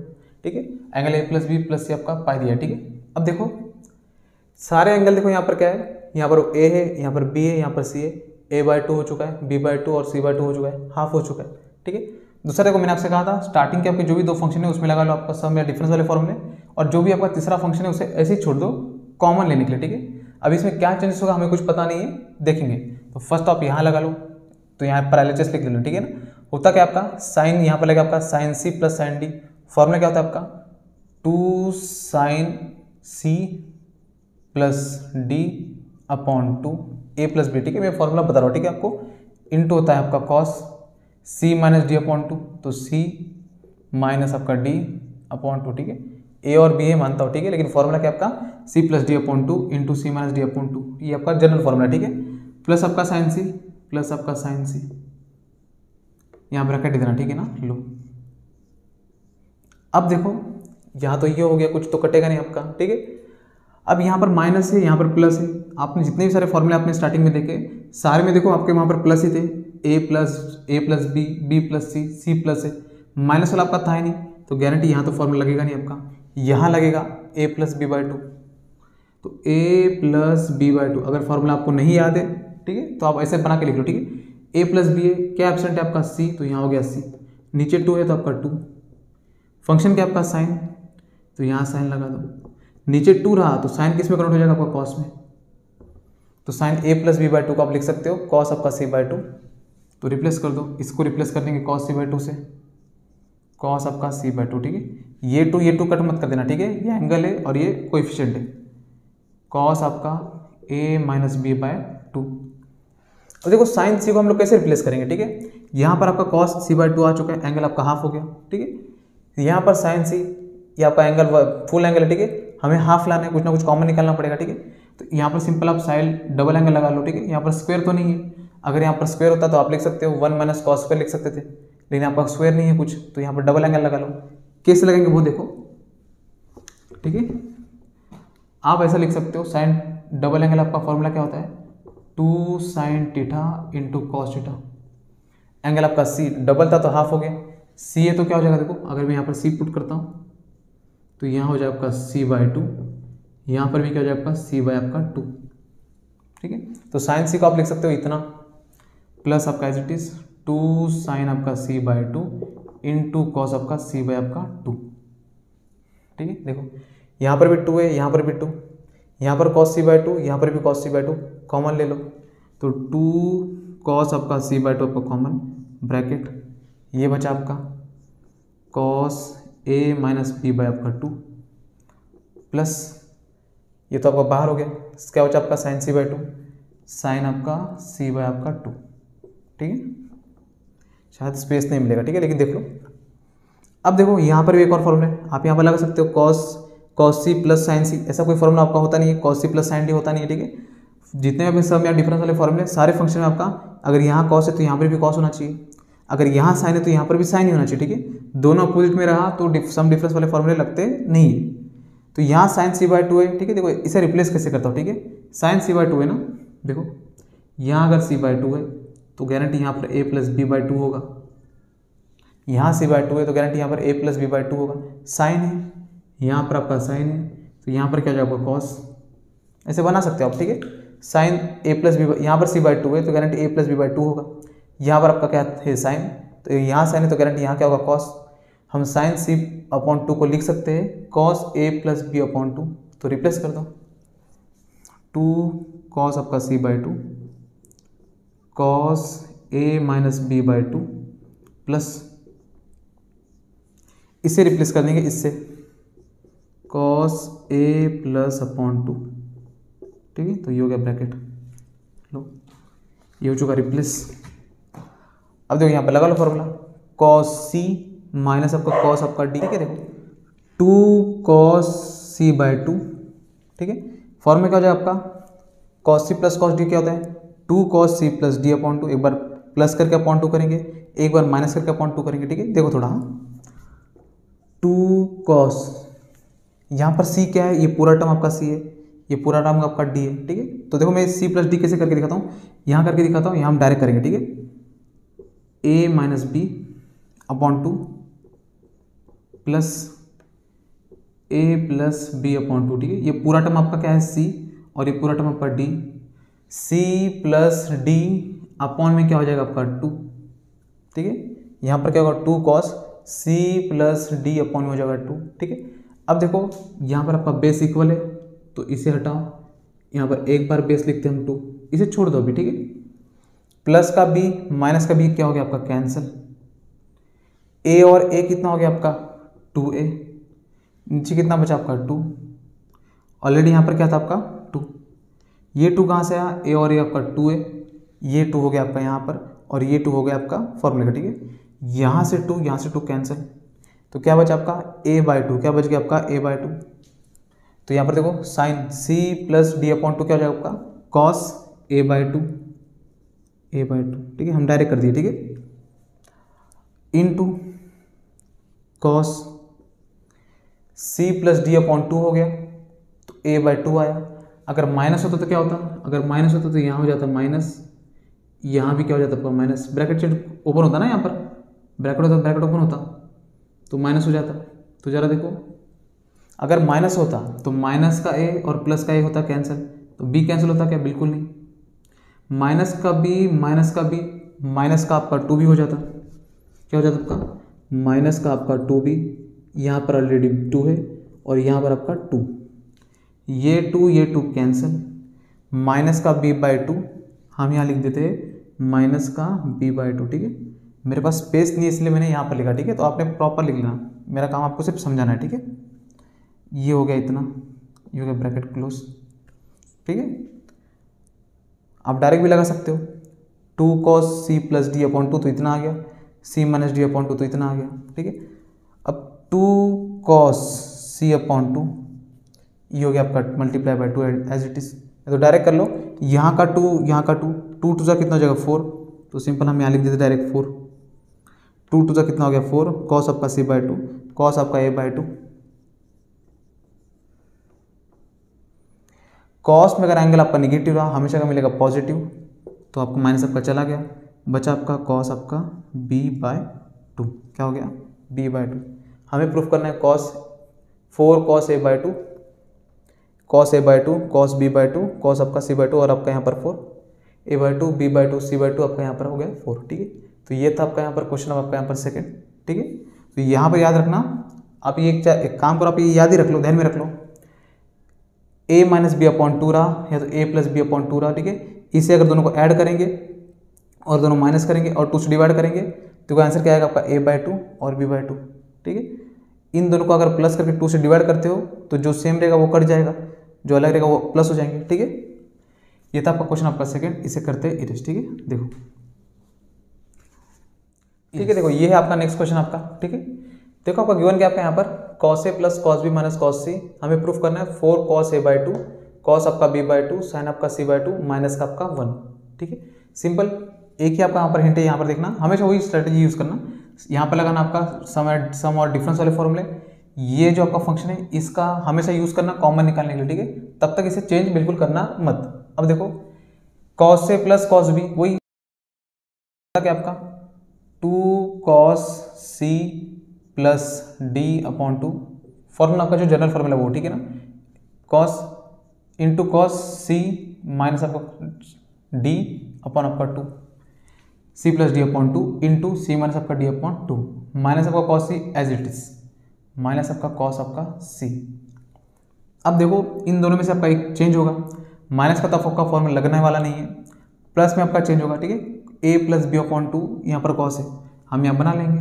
ठीक है। Angle A plus B plus C आपका पाई दिया, ठीक है। अब देखो सारे एंगल देखो यहाँ पर क्या है, यहाँ पर ए है, यहाँ पर बी है, यहाँ पर सी है, ए बाई 2 हो चुका है, बी बाई 2 और सी बाई 2 हो चुका है, हाफ हो चुका है, ठीक है। दूसरा देखो मैंने आपसे कहा था स्टार्टिंग के आपके जो भी दो फंक्शन है उसमें लगा लो आपका सम या डिफरेंस वाले फॉर्मूले, और जो भी आपका तीसरा फंक्शन है उसे ऐसे ही छोड़ दो कॉमन लेने के लिए, ठीक है। अब इसमें क्या चेंजेस होगा हमें कुछ पता नहीं है, देखेंगे। तो फर्स्ट आप यहाँ लगा लो, तो यहाँ पर LHS लिख लो, ठीक है ना। होता क्या आपका साइन, यहाँ पर लगेगा आपका sine C plus sine D, formula क्या होता है आपका 2 sine C plus D upon 2 A plus B, ठीक है। मैं फॉर्मूला बता रहा हूँ, ठीक है आपको। इंटू होता है आपका cos C minus D upon 2, तो सी माइनस आपका डी अपॉन 2, ठीक है। ए और बी है मानता हूँ, ठीक है, लेकिन फॉर्मूला क्या आपका C plus D upon 2 into C minus D upon 2, ये आपका जनरल फॉर्मूला, ठीक है। प्लस आपका साइन सी प्लस आपका साइन सी, यहाँ पर रखा देना, ठीक है ना। लो अब देखो यहाँ तो ये हो गया, कुछ तो कटेगा नहीं आपका, ठीक है। अब यहाँ पर माइनस है, यहाँ पर प्लस है, आपने जितने भी सारे फॉर्मूले आपने स्टार्टिंग में देखे सारे में देखो आपके वहाँ पर प्लस ही थे, ए प्लस बी बी प्लस सी सी प्लस है, माइनस वाला आपका था ही नहीं, तो गारंटी यहाँ तो फॉर्मूला लगेगा नहीं आपका, यहाँ लगेगा ए प्लस बी बाई 2, तो ए प्लस बी बाई 2। अगर फॉर्मूला आपको नहीं याद है, ठीक है, तो आप ऐसे बना के लिख लो, ठीक है। ए प्लस बी है, क्या एब्सेंट है आपका सी, तो यहाँ हो गया सी, नीचे 2 है तो आपका 2, फंक्शन क्या आपका साइन, तो यहाँ साइन लगा दो, नीचे 2 रहा तो साइन किस में कन्वर्ट हो जाएगा आपका कॉस में, तो sine A plus B by 2 को आप लिख सकते हो कॉस आपका सी बाई 2, तो रिप्लेस कर दो, इसको रिप्लेस कर देंगे कॉस सी बाई 2 से, कॉस आपका सी बाई 2, ठीक है। ये 2 कट मत कर देना, ठीक है, ये एंगल है और ये कोएफिशिएंट है, कॉस आपका ए माइनस बी बाय 2। तो देखो साइन सी को हम लोग कैसे रिप्लेस करेंगे, ठीक है। यहाँ पर आपका कॉस सी बाई 2 आ चुका है, एंगल आपका हाफ हो गया, ठीक है। यहाँ पर साइन सी, ये आपका एंगल फुल एंगल है, ठीक है, हमें हाफ लाना है, कुछ ना कुछ कॉमन निकालना पड़ेगा, ठीक है। तो यहाँ पर सिंपल आप साइड डबल एंगल लगा लो, ठीक है। यहाँ पर स्क्वायर तो नहीं है, अगर यहाँ पर स्क्वायर होता तो आप लिख सकते हो 1 माइनस कॉस स्क्वायर लिख सकते थे, लेकिन यहाँ पर स्क्वायर नहीं है कुछ, तो यहाँ पर डबल एंगल लगा लो। कैसे लगेंगे वो देखो, ठीक है। आप ऐसा लिख सकते हो साइन डबल एंगल आपका फॉर्मूला क्या होता है 2 sine theta into cos theta, angle आपका सी डबल था तो हाफ हो गया, सी है तो क्या हो जाएगा देखो, अगर मैं यहाँ पर सी पुट करता हूँ तो यहाँ हो जाएगा आपका सी बाई 2, यहाँ पर भी क्या हो जाएगा आपका सी बाई आपका 2, ठीक है। तो साइन सी को आप लिख सकते हो इतना, प्लस आपका एज इट इज 2 साइन आपका सी बाई 2 इंटू कॉस आपका सी बाई आपका 2, ठीक है। देखो यहाँ पर भी 2 है, यहाँ पर भी 2, यहाँ पर कॉस सी बाई 2, यहाँ पर भी कॉस सी बाई 2, कॉमन ले लो, तो 2 कॉस आपका सी बाई 2 आपका कॉमन ब्रैकेट, ये बचा आपका cos A minus B by आपका 2 प्लस ये तो आपका बाहर हो गया, क्या बचा आपका साइन सी बाई 2, साइन आपका सी बाई आपका 2, ठीक है। शायद स्पेस नहीं मिलेगा, ठीक है, लेकिन देख लो। अब देखो यहाँ पर भी एक और फॉर्मूला है, आप यहाँ पर लगा सकते हो cos C plus sine C, ऐसा कोई फॉर्मूला आपका होता नहीं है, cos C plus sine D होता नहीं है, ठीक है। जितने भी अपने सम या डिफरेंस वाले फॉर्मूले सारे फंक्शन में आपका अगर यहाँ कॉस है तो यहाँ पर भी कॉस होना चाहिए, अगर यहाँ साइन है तो यहाँ पर भी साइन ही होना चाहिए, ठीक है। दोनों अपोजिट में रहा तो सम डिफरेंस वाले फॉर्मूले लगते नहीं है। तो यहाँ साइन c/2 है, ठीक है। देखो इसे रिप्लेस कैसे करता हूँ, ठीक है। साइन c/2 है ना, देखो यहाँ अगर c/2 है तो गारंटी यहाँ पर a + b/2 होगा, यहाँ c/2 है तो गारंटी यहाँ पर a + b/2 होगा। साइन है, यहाँ पर आपका साइन है तो यहाँ पर क्या हो जाएगा कॉस, ऐसे बना सकते हो आप, ठीक है। साइन a + b, यहाँ पर c/2 है तो गारंटी a + b/2 होगा। यहाँ पर आपका क्या है साइन, तो यहाँ साइन है तो गारंटी यहाँ क्या होगा कॉस। हम साइन c/2 को लिख सकते हैं cos a + b/2, तो रिप्लेस कर दो 2 cos आपका c/2 cos a - b/2 plus इसे रिप्लेस कर देंगे इससे cos a +/2, ठीक है। तो ये हो गया ब्रैकेट, लो ये हो चुका रिप्लेस। अब देखो यहाँ पर लगा लो फॉर्मूला cos c माइनस आपका cos आपका d, ठीक है। देखो 2 cos c/2, ठीक है। फॉर्म में क्या हो जाएगा आपका cos c + cos d क्या होता है 2 cos c + d/2। एक बार प्लस करके अपॉन 2 करेंगे, एक बार माइनस करके अपॉन 2 करेंगे, ठीक है। देखो थोड़ा 2 cos, यहाँ पर c क्या है, ये पूरा टर्म आपका c है, ये पूरा टर्म आपका d है, ठीक है। तो देखो मैं c + d कैसे करके दिखाता हूँ, यहाँ करके दिखाता हूँ, यहाँ हम डायरेक्ट करेंगे, ठीक है। a - b/2 plus a + b/2, ठीक है। ये पूरा टर्म आपका क्या है c और ये पूरा टर्म आपका d, c + d अपॉन में क्या हो जाएगा आपका 2, ठीक है। यहाँ पर क्या होगा 2 cos c + d अपॉन में हो जाएगा 2, ठीक है। अब देखो यहाँ पर आपका बेस इक्वल है तो इसे हटाओ, यहाँ पर एक बार बेस लिखते हैं हम 2, इसे छोड़ दो अभी, ठीक है। प्लस का b माइनस का b क्या हो गया आपका कैंसिल, a और a कितना हो गया आपका 2a, नीचे कितना बचा आपका 2, ऑलरेडी यहाँ पर क्या था आपका 2, ये 2 कहाँ से आया, a और a आपका 2 है, ये 2 हो गया आपका यहाँ पर और ये 2 हो गया आपका फॉर्मूले का, ठीक है। यहाँ से 2 यहाँ से 2 कैंसिल, तो क्या बचा आपका a/2, क्या बच गया आपका a/2। तो यहाँ पर देखो साइन c + d/2 क्या हो जाएगा आपका cos a/2, ठीक है। हम डायरेक्ट कर दिए, ठीक है, इनटू cos c + d/2 हो गया तो a/2 आया। अगर माइनस होता तो क्या होता, अगर माइनस होता तो यहाँ हो जाता माइनस, यहाँ भी क्या हो जाता आपका माइनस, ब्रैकेट ओपन होता ना, यहाँ पर ब्रैकेट होता ब्रैकेट ओपन होता तो माइनस हो जाता। तो जरा देखो अगर माइनस होता तो माइनस का a और प्लस का a होता कैंसिल, तो b कैंसिल होता क्या, बिल्कुल नहीं। माइनस का b माइनस का b माइनस का आपका 2b हो जाता, क्या हो जाता आपका माइनस का आपका 2b, यहाँ पर ऑलरेडी 2 है और यहाँ पर आपका 2, ये 2 कैंसिल, माइनस का b/2 हम यहाँ लिख देते हैं माइनस का b/2, ठीक है। मेरे पास स्पेस नहीं है इसलिए मैंने यहाँ पर लिखा, ठीक है। तो आपने प्रॉपर लिख लेना, मेरा काम आपको सिर्फ समझाना है, ठीक है। ये हो गया इतना, ये हो गया ब्रैकेट क्लोज, ठीक है। आप डायरेक्ट भी लगा सकते हो 2 cos c + d/2 तो इतना आ गया, c - d/2 तो इतना आ गया, ठीक है। अब 2 cos c/2 ये हो गया आपका × 2 एज इट इज, तो डायरेक्ट कर लो, यहाँ का 2 यहाँ का 2, 2 टू सा कितना हो जाएगा 4, तो सिंपल हम यहाँ लिख देते डायरेक्ट 4, 2 टू सा कितना हो गया 4, cos आपका c/2 cos आपका a/2। कॉस में अगर एंगल आपका निगेटिव रहा हमेशा का मिलेगा पॉजिटिव, तो आपका माइनस आपका चला गया, बचा आपका कॉस आपका b/2, क्या हो गया b/2। हमें प्रूफ करना है cos 4 cos a/2 cos a/2 cos b/2 cos आपका c/2 और आपका यहाँ पर 4 a/2 b/2 c/2 आपका यहाँ पर हो गया 4, ठीक है। तो ये था आपका यहाँ पर क्वेश्चन आपका यहाँ पर सेकंड, ठीक है। तो यहाँ पर याद रखना आप ये एक काम करो, आप ये याद ही रख लो, ध्यान में रख लो, a - b/2 रहा या तो a + b/2 रहा, ठीक है। इसे अगर दोनों को ऐड करेंगे और दोनों माइनस करेंगे और 2 से डिवाइड करेंगे तो आंसर क्या आएगा आपका a/2 और b/2, ठीक है। इन दोनों को अगर प्लस करके 2 से डिवाइड करते हो तो जो सेम रहेगा वो कट जाएगा, जो अलग रहेगा वो प्लस हो जाएंगे, ठीक है। ये था आपका क्वेश्चन आपका सेकंड, इसे करते हैं इरेज, ठीक है। देखो ठीक है, देखो ये है आपका नेक्स्ट क्वेश्चन आपका, ठीक है। देखो आपका गिवन क्या आपका यहाँ पर cos a + cos b - cos c, हमें प्रूफ करना है 4 cos a/2 कॉस आपका b/2 साइन आपका c/2 माइनस का आपका 1। ठीक है, सिंपल। एक ही आपका यहाँ पर हिंट है, यहाँ पर देखना, हमेशा वही स्ट्रेटेजी यूज़ करना। यहाँ पर लगाना आपका सम और डिफरेंस वाले फॉर्मूले। ये जो आपका फंक्शन है इसका हमेशा यूज़ करना कॉमन निकालने के लिए। ठीक है, तब तक इसे चेंज बिल्कुल करना मत। अब देखो कॉस से प्लस कॉस बी, वही क्या आपका 2 cos c plus d/2 formula आपका जो जनरल फॉर्मूला वो, ठीक है ना, cos into cos C minus आपका d अपॉन आपका 2 c plus d/2 into C minus आपका d/2 माइनस आपका cos c as it is minus आपका cos आपका c। अब देखो इन दोनों में से आपका एक चेंज होगा, माइनस का तो आपका फॉर्मूला लगने वाला नहीं है, प्लस में आपका चेंज होगा। ठीक है, a प्लस b/2 यहाँ पर cos है, हम यहाँ बना लेंगे,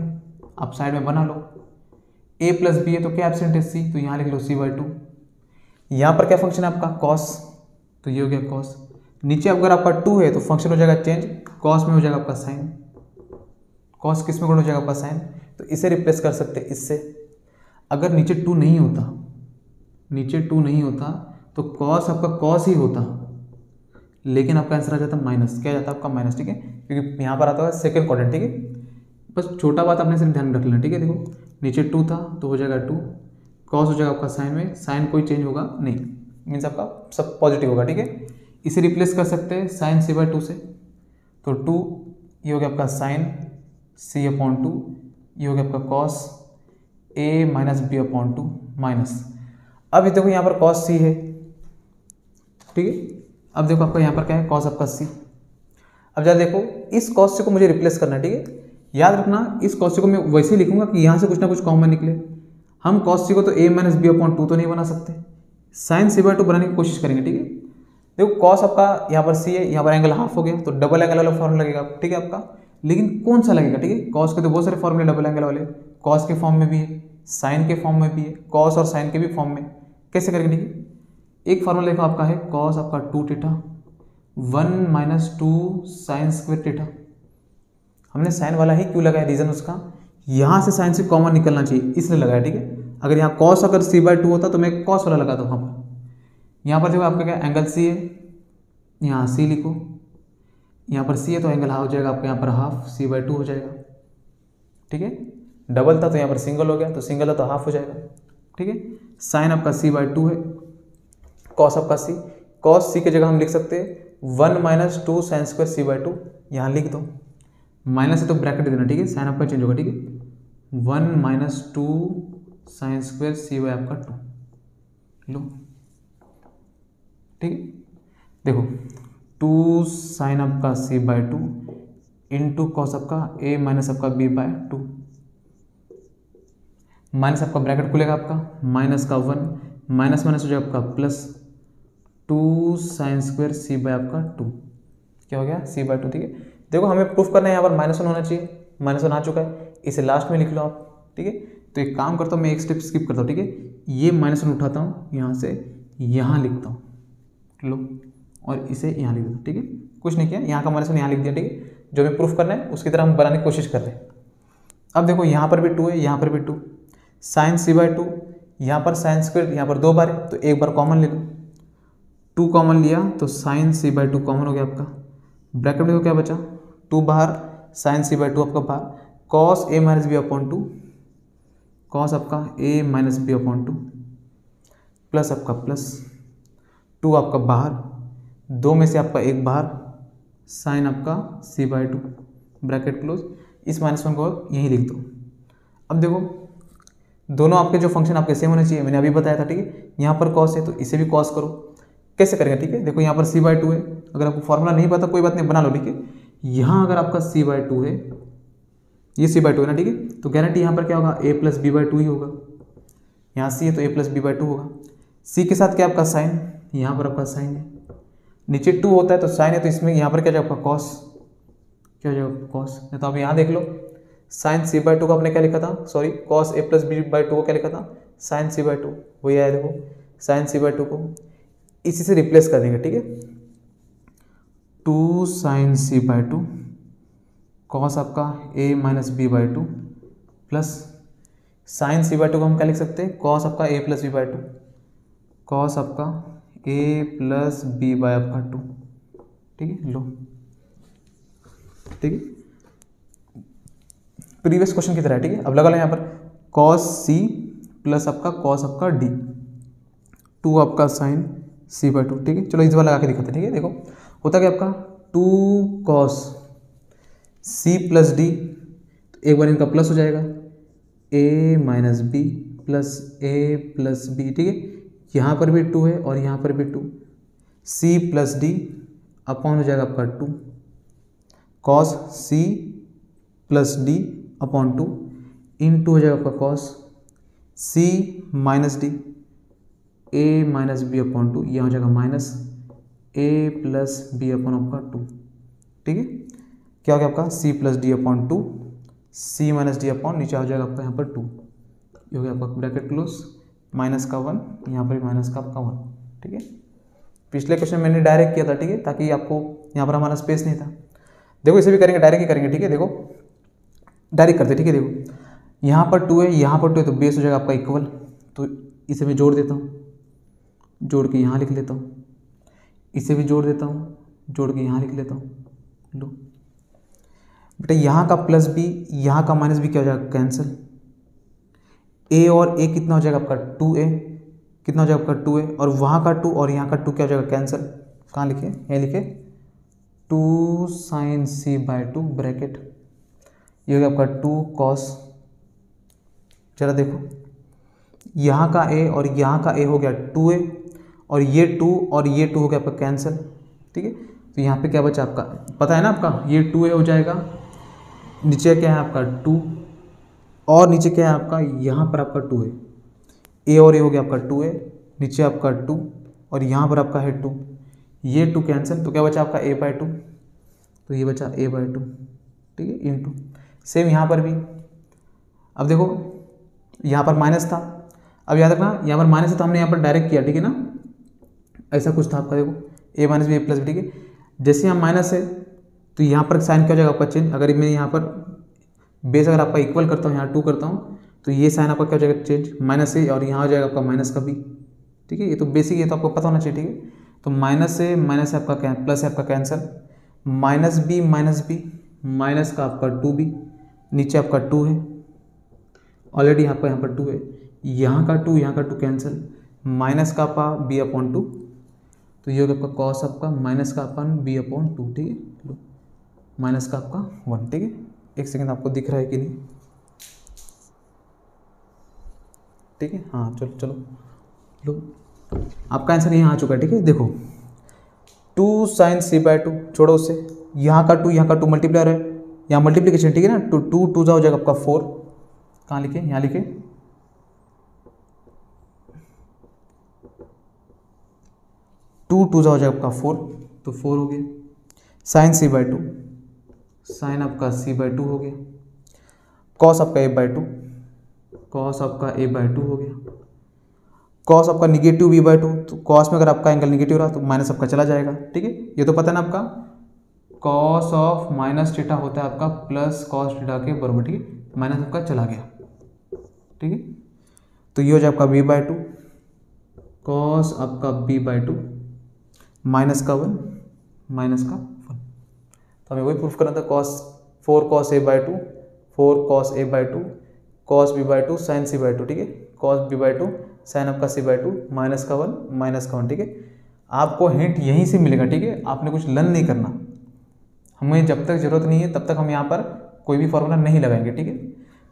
आप साइड में बना लो। a प्लस बी है तो क्या एब्सेंट है c, तो यहाँ लिख लो c/2। यहाँ पर क्या फंक्शन है आपका cos, तो ये हो गया cos। नीचे अगर आपका 2 है तो फंक्शन हो जाएगा चेंज, cos में हो जाएगा आपका साइन, cos किस में हो जाएगा आपका साइन, तो इसे रिप्लेस कर सकते हैं इससे। अगर नीचे 2 नहीं होता, नीचे 2 नहीं होता तो cos आपका cos ही होता, लेकिन आपका आंसर आ जाता माइनस। क्या जाता है आपका माइनस। ठीक है, क्योंकि यहाँ पर आता है सेकंड क्वाड्रेंट। ठीक है, बस छोटा बात आपने सिर्फ ध्यान रख लेना। ठीक है, देखो नीचे 2 था तो हो जाएगा 2, cos हो जाएगा आपका साइन में, साइन कोई चेंज होगा नहीं, मीन्स आपका सब पॉजिटिव होगा। ठीक है, इसे रिप्लेस कर सकते हैं साइन c/2 से, तो 2 ये हो गया आपका साइन c/2, ये हो गया आपका cos a minus b/2 minus. अब ये देखो यहाँ पर cos c है। ठीक है, अब देखो आपका यहाँ पर क्या है cos आपका c। अब जरा देखो इस cos c को मुझे रिप्लेस करना है। ठीक है, याद रखना इस cos c को मैं वैसे ही लिखूंगा कि यहाँ से कुछ ना कुछ कॉमन निकले। हम cos c को तो a माइनस b/2 तो नहीं बना सकते, साइन c/2 बनाने की कोशिश करेंगे। ठीक है, देखो cos आपका यहाँ पर c है, यहाँ पर एंगल हाफ हो गया तो डबल एंगल वाला फॉर्मूला लगेगा। ठीक है आपका, लेकिन कौन सा लगेगा। ठीक है, cos के तो बहुत सारे फॉर्मूले डबल एंगल वाले, cos के फॉर्म में भी है, साइन के फॉर्म में भी है, cos और साइन के भी फॉर्म में। कैसे करेंगे। ठीक है, एक फॉर्मूला देखो आपका है cos आपका 2θ 1 माइनस 2 साइन स्क्वायर θ। हमने साइन वाला ही क्यों लगाया, रीजन उसका यहाँ से साइन से कॉमन निकलना चाहिए इसलिए लगाया। ठीक है, अगर यहाँ cos अगर c/2 होता तो मैं cos वाला लगाता हूँ। वहाँ पर यहाँ पर देखो आपका क्या एंगल c है, यहाँ c लिखो, यहाँ पर c है तो एंगल हो जाएगा आपका यहाँ पर हाफ c/2 हो जाएगा। ठीक है, डबल था तो यहाँ पर सिंगल हो गया, तो सिंगल था तो हाफ हो जाएगा। ठीक है, साइन आपका c/2 है, cos आपका c, cos c की जगह हम लिख सकते हैं 1 माइनस 2 साइन स्क्वायर c/2, यहाँ लिख दो, माइनस है तो ब्रैकेट देना। ठीक है, साइन आपका चेंज होगा। ठीक है, 1 माइनस 2 साइन स्क्वायर c/आपका 2 लो। ठीक है, देखो 2 साइन आपका c/2 इंटू कॉस आपका a माइनस आपका b/2, माइनस आपका ब्रैकेट खुलेगा आपका, माइनस का 1 माइनस माइनस हो जाएगा आपका प्लस 2 साइन स्क्वायर c/आपका 2, क्या हो गया c/2। ठीक है, देखो हमें प्रूफ करना है यहाँ पर -1 होना चाहिए, -1 आ चुका है, इसे लास्ट में लिख लो आप। ठीक है, तो एक काम करता हूँ मैं एक स्टेप स्किप करता हूँ। ठीक है, ये -1 उठाता हूँ यहाँ से यहाँ लिखता हूँ, लो, और इसे यहाँ लिख दो। ठीक है, कुछ नहीं किया, यहाँ का -1 यहाँ लिख दिया। ठीक है, जो हमें प्रूफ करना है उसकी तरह हम बनाने की कोशिश कर रहे हैं। अब देखो यहाँ पर भी 2 है, यहाँ पर भी 2, साइन c/2, यहाँ पर साइन स्क्वायर, यहाँ पर 2 बार है तो एक बार कॉमन ले लो, 2 कॉमन लिया तो साइन c/2 कॉमन हो गया आपका, ब्रैकेट में देखो क्या बचा 2 बाहर, साइन c/2 आपका बाहर, cos a minus b/2, cos आपका a माइनस b/2 प्लस आपका प्लस 2 आपका बाहर, 2 में से आपका एक बाहर, साइन आपका c/2 ब्रैकेट क्लोज, इस -1 को यहीं लिख दो। अब देखो दोनों आपके जो फंक्शन आपके सेम होने चाहिए, मैंने अभी बताया था। ठीक है, यहाँ पर cos है तो इसे भी cos करो। कैसे करेंगे। ठीक है, देखो यहाँ पर c/2 है, अगर आपको फॉर्मूला नहीं पता कोई बात नहीं बना लो। ठीक है, यहाँ अगर आपका c/2 है, ये c/2 है ना। ठीक है, तो गारंटी यहाँ पर क्या होगा a प्लस b/2 ही होगा, यहाँ c है तो a प्लस b/2 होगा। c के साथ क्या आपका साइन, यहाँ पर आपका साइन है, नीचे 2 होता है तो साइन है तो इसमें यहाँ पर क्या जाएगा आपका cos, क्या हो जाएगा cos। तो आप यहाँ देख लो साइन c/2 को आपने क्या लिखा था, sorry cos a plus b/2 को क्या लिखा था, साइन c/2, वही आया देखो साइन c/2 को इसी से रिप्लेस कर देंगे। ठीक है, 2 साइन c/2 cos आपका a minus b/2 plus sign c/2 को हम क्या लिख सकते हैं, cos आपका a प्लस b/2, cos आपका ए प्लस बी बाय आपका 2, ठीक है। लो, ठीक है, प्रीवियस क्वेश्चन की तरह है, ठीक है। अब लगा लो यहाँ पर कॉस सी प्लस आपका कॉस आपका डी, 2 आपका साइन सी बाय 2, ठीक है। चलो इस बार लगा के दिखाते हैं, ठीक है। देखो होता क्या आपका 2 कॉस सी प्लस डी, तो एक बार इनका प्लस हो जाएगा ए माइनस बी प्लस ए प्लस बी, ठीक है। यहाँ पर भी 2 है और यहाँ पर भी 2, सी प्लस डी अपॉन हो जाएगा आपका 2 cos C plus D upon 2 इन 2 हो जाएगा आपका cos C minus D A minus B upon 2, यहाँ हो जाएगा minus A plus B upon आपका 2, ठीक है। क्या हो गया आपका C plus D upon 2, C minus D upon नीचे हो जाएगा आपका यहाँ पर 2, ये हो गया आपका ब्रैकेट क्लोज, माइनस का 1, यहाँ पर माइनस का आपका 1, ठीक है। पिछले क्वेश्चन मैंने डायरेक्ट किया था, ठीक है, ताकि आपको यहाँ पर हमारा स्पेस नहीं था। देखो इसे भी करेंगे, डायरेक्ट ही करेंगे, ठीक है। देखो डायरेक्ट करते, ठीक है। देखो यहाँ पर 2 है, यहाँ पर 2 है, तो बेस हो जाएगा आपका इक्वल, तो इसे मैं जोड़ देता हूँ, जोड़ के यहाँ लिख लेता हूँ, इसे भी जोड़ देता हूँ, जोड़ के यहाँ लिख लेता हूँ। लो बेटा, यहाँ का प्लस बी यहाँ का माइनस बी क्या हो जाएगा कैंसिल, ए और ए कितना हो जाएगा आपका 2a, कितना हो जाएगा आपका 2a, और वहाँ का 2 और यहाँ का 2 क्या हो जाएगा कैंसिल, कहाँ लिखे, ये लिखे 2 साइन सी बाय 2 ब्रैकेट, ये हो गया आपका 2 कॉस, जरा देखो यहाँ का a और यहाँ का a हो गया 2a, और ये 2 और ये 2 हो गया आपका कैंसिल, ठीक है। तो यहाँ पे क्या बचा आपका, पता है ना आपका, ये 2a हो जाएगा, नीचे क्या है आपका 2, और नीचे क्या है आपका, यहाँ पर आपका 2 है, a और a हो गया आपका 2a, नीचे आपका 2, और यहाँ पर आपका है 2, ये 2 कैंसिल, तो क्या बचा आपका a बाय 2, तो ये बचा a बाय 2, ठीक है, इंटू सेम यहाँ पर भी। अब देखो यहाँ पर माइनस था, अब याद रखना यहाँ पर माइनस है तो हमने यहाँ पर डायरेक्ट किया, ठीक है ना, ऐसा कुछ था आपका। देखो a minus B plus B, ठीक है। जैसे यहाँ माइनस है तो यहाँ पर साइन क्या हो जाएगा आपका चेंज, अगर मैं यहाँ पर बेस अगर आपका इक्वल करता हूँ, यहाँ 2 करता हूँ, तो ये साइन आपका क्या हो जाएगा चेंज, माइनस से, और यहाँ हो जाएगा आपका माइनस का बी, ठीक है। ये तो बेसिक है तो आपको पता होना चाहिए, ठीक है। तो माइनस से आपका क्या, प्लस है आपका कैंसिल, माइनस बी माइनस का आपका 2b, नीचे आपका 2 है, ऑलरेडी आपका यहाँ पर 2 है, यहाँ का 2 यहाँ का 2 कैंसिल, माइनस का आपका b अपॉन 2, तो ये होगा आपका कॉस आपका माइनस का अपन b अपॉन 2, ठीक है, माइनस का आपका 1, ठीक है। एक सेकंड, आपको दिख रहा है कि नहीं, ठीक है, हाँ चलो चलो लो, आपका आंसर यहाँ आ चुका है, ठीक है। देखो 2 साइन सी बाय 2, छोड़ो उससे, यहाँ का 2 यहाँ का 2 मल्टीप्लायर है, यहाँ मल्टीप्लीकेशन, ठीक है ना, तो 2 2 हो जाएगा आपका 4, कहाँ लिखे, यहाँ लिखे 2 2 हो जाएगा आपका 4, तो 4 हो गया, साइन सी बाय 2, साइन आपका सी बाय 2 हो गया, कॉस आपका ए बाय 2, कॉस आपका ए बाय 2 हो गया, कॉस आपका निगेटिव बी बाय 2, तो कॉस में अगर आपका एंगल निगेटिव रहा तो माइनस आपका चला जाएगा, ठीक है। ये तो पता है ना आपका, कॉस ऑफ माइनस थीटा होता है आपका प्लस कॉस थीटा के बराबर, ठीक है, माइनस आपका चला गया, ठीक है। तो ये हो जाए आपका बी बाय 2, कॉस आपका बी बाय 2, माइनस का 1 माइनस का 1, तो हमें वही प्रूफ करना था, four cos A by 2, 4 cos A by 2, cos B by 2 sine C by 2, ठीक है, कॉस बी बाय 2 साइन आपका सी बाय 2, माइनस का 1 माइनस का 1, ठीक है। आपको हिंट यहीं से मिलेगा, ठीक है, आपने कुछ लर्न नहीं करना, हमें जब तक जरूरत नहीं है तब तक हम यहाँ पर कोई भी फॉर्मूला नहीं लगाएंगे, ठीक है।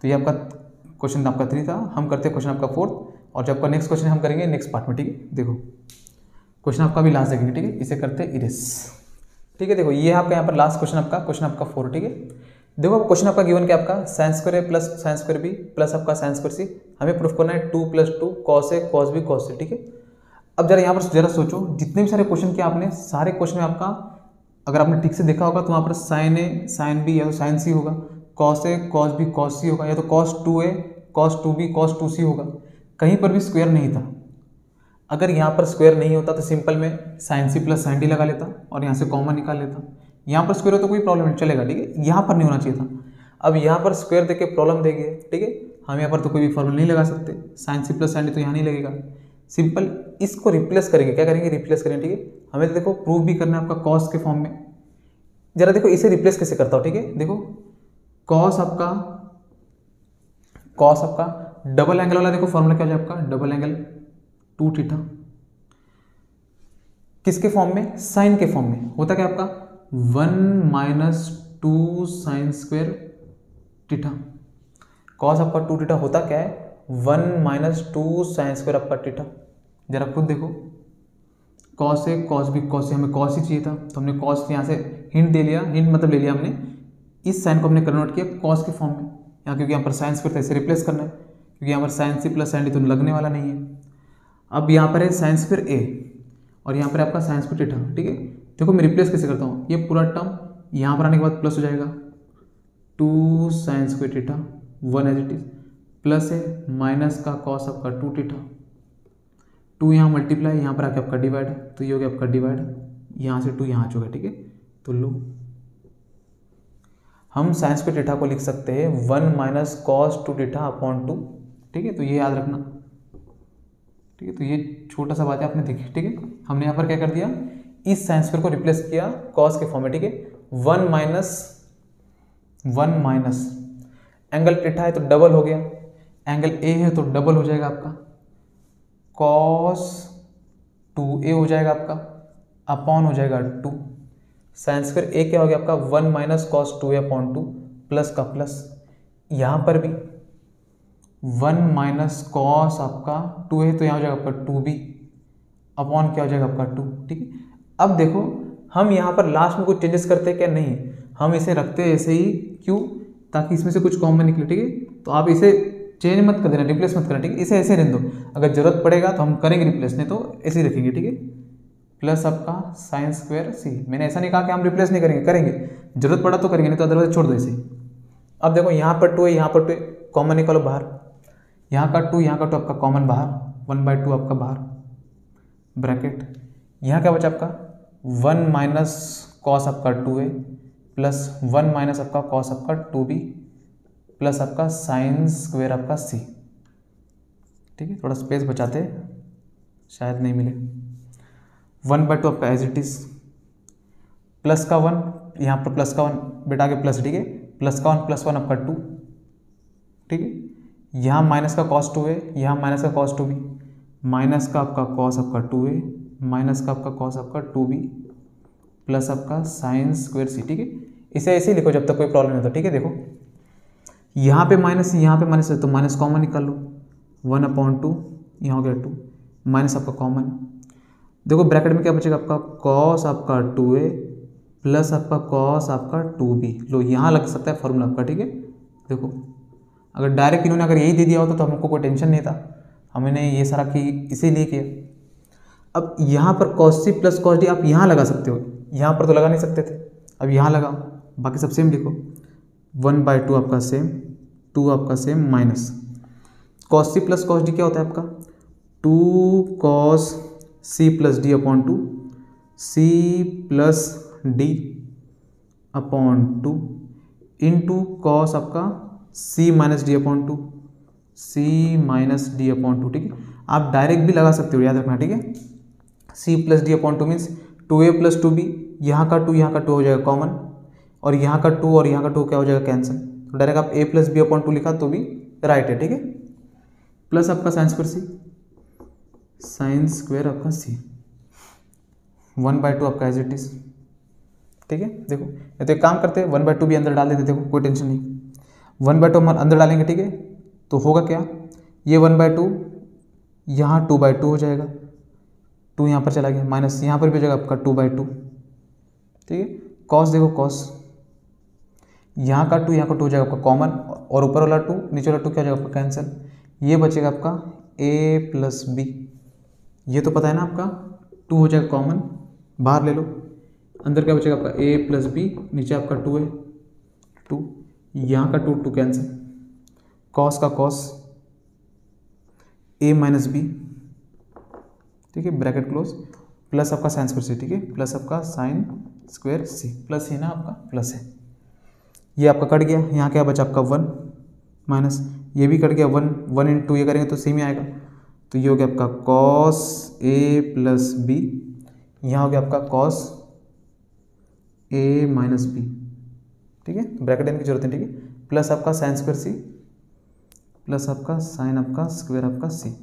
तो ये आपका क्वेश्चन आपका 3 था, हम करते हैं क्वेश्चन आपका 4th, और जब आपका नेक्स्ट क्वेश्चन हम करेंगे नेक्स्ट पार्ट में, ठीक है। देखो क्वेश्चन आपका भी लास्ट देखेंगे, ठीक है, इसे करते हैं इरेस, ठीक है। देखो ये आपका यहाँ पर लास्ट क्वेश्चन आपका 4, ठीक है। देखो क्वेश्चन आपका गिवन क्या आपका sine square A plus sine square B plus आपका साइन स्क्वायर सी, हमें प्रूफ करना है 2 + 2 cos A cos B cos C, ठीक है। अब जरा यहाँ पर जरा सोचो, जितने भी सारे क्वेश्चन किया आपने, सारे क्वेश्चन में आपका अगर आपने ठीक से देखा होगा तो वहाँ पर साइन ए साइन बी या तो साइन सी होगा, cos A cos B cos सी होगा, या तो cos 2a cos 2b cos 2c होगा, कहीं पर भी स्क्वायर नहीं था। अगर यहाँ पर स्क्वायर नहीं होता तो सिंपल में sine C plus sine D लगा लेता और यहाँ से कॉमन निकाल लेता, यहाँ पर स्क्वायर हो तो कोई प्रॉब्लम नहीं चलेगा, ठीक है, यहाँ पर नहीं होना चाहिए था। अब यहाँ पर स्क्वायर देके प्रॉब्लम देंगे, ठीक है, हम यहाँ पर तो कोई भी फॉर्मूला नहीं लगा सकते, sine C plus sine D तो यहाँ नहीं लगेगा, सिंपल इसको रिप्लेस करेंगे, क्या करेंगे, रिप्लेस करेंगे, ठीक है। हमें तो देखो प्रूव भी करना है आपका कॉस के फॉर्म में। जरा देखो इसे रिप्लेस कैसे करता हूँ, ठीक है। देखो कॉस आपका डबल एंगल वाला देखो फॉर्मूला क्या हो जाए आपका, डबल एंगल 2 थीटा, किसके फॉर्म में, साइन के फॉर्म में। होता क्या आपका 1 - 2 साइन स्क्वायर थीटा। कॉस आपका 2 थीटा होता क्या है 1 - 2 साइन स्क्वायर आपका थीटा। जरा खुद देखो, कॉस है कॉस भी, कॉस से हमें कॉस ही चाहिए था, तो हमने कॉस यहाँ से हिंट दे लिया, हिंट मतलब ले लिया हमने, इस साइन को हमने कन्वर्ट किया कॉस के फॉर्म में यहाँ, क्योंकि यहाँ पर साइन स्क्वायर था इसे रिप्लेस करना है, क्योंकि यहाँ पर sine C plus sine D तो लगने वाला नहीं है। अब यहाँ पर है साइन स्क्वायर ए और यहाँ पर आपका साइन स्क्वायर थीटा, ठीक है। देखो मैं रिप्लेस कैसे करता हूँ, ये पूरा टर्म यहाँ पर आने के बाद प्लस हो जाएगा 2 sine square theta 1 as it is, plus है माइनस का कॉस आपका 2 थीटा, 2 यहाँ मल्टीप्लाई, यहाँ पर आके आपका डिवाइड, तो ये हो गया आपका डिवाइड, यहाँ से 2 यहाँ आ चुका, ठीक है। तो लो हम साइन स्क्वायर थीटा को लिख सकते हैं 1 - cos 2 थीटा अपॉन 2, ठीक है। तो ये याद रखना, ठीक है। तो ये छोटा सा बात है आपने देखी, ठीक है। हमने यहाँ पर क्या कर दिया, इस साइन स्क्वायर को रिप्लेस किया कॉस के फॉर्म में, ठीक है। 1 माइनस एंगल थीटा है तो डबल हो गया, एंगल ए है तो डबल हो जाएगा आपका कॉस 2a हो जाएगा आपका, अपॉन हो जाएगा 2 साइन स्क्वायर ए क्या हो गया आपका 1 - cos 2a अपॉन 2, प्लस का प्लस, यहाँ पर भी 1 - cos आपका 2 है तो यहाँ हो जाएगा आपका 2b अपॉन क्या हो जाएगा आपका 2, ठीक है। अब देखो हम यहाँ पर लास्ट में कुछ चेंजेस करते हैं क्या, नहीं, हम इसे रखते हैं ऐसे ही, क्यों, ताकि इसमें से कुछ कॉमन निकले, ठीक है। तो आप इसे चेंज मत कर देना, रिप्लेस मत करना, ठीक है। इसे ऐसे रहने दो, अगर जरूरत पड़ेगा तो हम करेंगे रिप्लेस, नहीं तो ऐसे ही रखेंगे, ठीक है। प्लस आपका साइन स्क्वायर सी, मैंने ऐसा नहीं कहा कि हम रिप्लेस नहीं करेंगे, करेंगे, जरूरत पड़ा तो करेंगे, नहीं तो अदरवाइज छोड़ दो इसे। अब देखो यहाँ पर 2 है, यहाँ पर 2 है, कॉमन निकालो बाहर, यहाँ का 2 यहाँ का 2 आपका कॉमन बाहर, 1/2 आपका बाहर, ब्रैकेट, यहाँ क्या बचा आपका 1 - cos आपका 2a प्लस 1 - आपका cos आपका 2b प्लस आपका साइन स्क्वायर आपका c, ठीक है। थोड़ा स्पेस बचाते, शायद नहीं मिले, 1/2 आपका एज इट इज, प्लस का 1 यहाँ पर प्लस का 1 बेटा के प्लस, ठीक है, प्लस का 1 प्लस 1 आपका 2, ठीक है। यहाँ माइनस का cos 2a, यहाँ माइनस का cos 2b, माइनस का आपका cos आपका 2a माइनस का आपका cos आपका 2b प्लस आपका साइन स्क्वायर c, ठीक है। इसे ऐसे ही लिखो जब तक कोई प्रॉब्लम नहीं होता, ठीक है। देखो यहाँ पे माइनस, यहाँ पे माइनस है तो माइनस कॉमन निकाल लो, 1/2 यहाँ हो गया 2 माइनस आपका कॉमन, देखो ब्रैकेट में क्या बचेगा आपका cos आपका 2a प्लस आपका cos आपका 2b, लो यहाँ लग सकता है फॉर्मूला आपका, ठीक है। देखो अगर डायरेक्ट इन्होंने अगर यही दे दिया होता तो हमको कोई टेंशन नहीं था, हमने ये सारा की इसीलिए किया। अब यहाँ पर cos c plus cos d आप यहाँ लगा सकते हो, यहाँ पर तो लगा नहीं सकते थे, अब यहाँ लगाओ, बाकी सब सेम लिखो, 1/2 आपका सेम, 2 आपका same, minus cos c plus cos d क्या होता है आपका 2 cos c plus d upon 2 c plus d upon 2 into cos आपका c minus D upon 2 c minus D upon 2, ठीक है। आप डायरेक्ट भी लगा सकते हो, याद रखना, ठीक है। c plus D upon 2 means 2a plus 2b, यहाँ का 2 यहाँ का 2 हो जाएगा कॉमन, और यहाँ का 2 और यहाँ का 2 क्या हो जाएगा कैंसिल, तो डायरेक्ट आप a प्लस बी अपॉन 2 लिखा तो भी राइट है, ठीक है। प्लस आपका sine square c, sine square आपका c, 1/2 आपका एज इट इज, ठीक है। देखो ये तो एक काम करते हैं 1/2 भी अंदर डाल देते, देखो कोई टेंशन नहीं, 1/2 हम अंदर डालेंगे, ठीक है। तो होगा क्या, ये 1/2 यहाँ 2/2 हो जाएगा, 2 यहाँ पर चला गया, माइनस यहाँ पर भी हो जाएगा आपका 2/2, ठीक है। कॉस देखो कॉस, यहाँ का 2 यहाँ का 2 हो जाएगा आपका कॉमन, और ऊपर वाला 2 नीचे वाला 2 क्या हो जाएगा आपका कैंसिल, ये बचेगा आपका a प्लस बी, ये तो पता है ना आपका 2 हो जाएगा कॉमन, बाहर ले लो, अंदर क्या बचेगा आपका a प्लस बी, नीचे आपका 2 है 2, यहाँ का 2 कैंसिल, कॉस का कॉस a माइनस बी, ठीक है, ब्रैकेट क्लोज, प्लस आपका साइन स्क्वायर सी, ठीक है, प्लस आपका साइन स्क्वायर सी, प्लस है ना आपका प्लस है, ये आपका कट गया, यहाँ क्या बचा आपका 1 माइनस, ये भी कट गया 1 इंटू ये करेंगे तो सेम ही आएगा, तो ये हो गया आपका कॉस ए प्लस बी, यहाँ हो गया आपका कॉस ए माइनस बी, ठीक है, ब्रैकेट देने की जरूरत है, ठीक है, प्लस आपका साइन स्क्वायर सी प्लस आपका साइन आपका स्क्वायर आपका सी।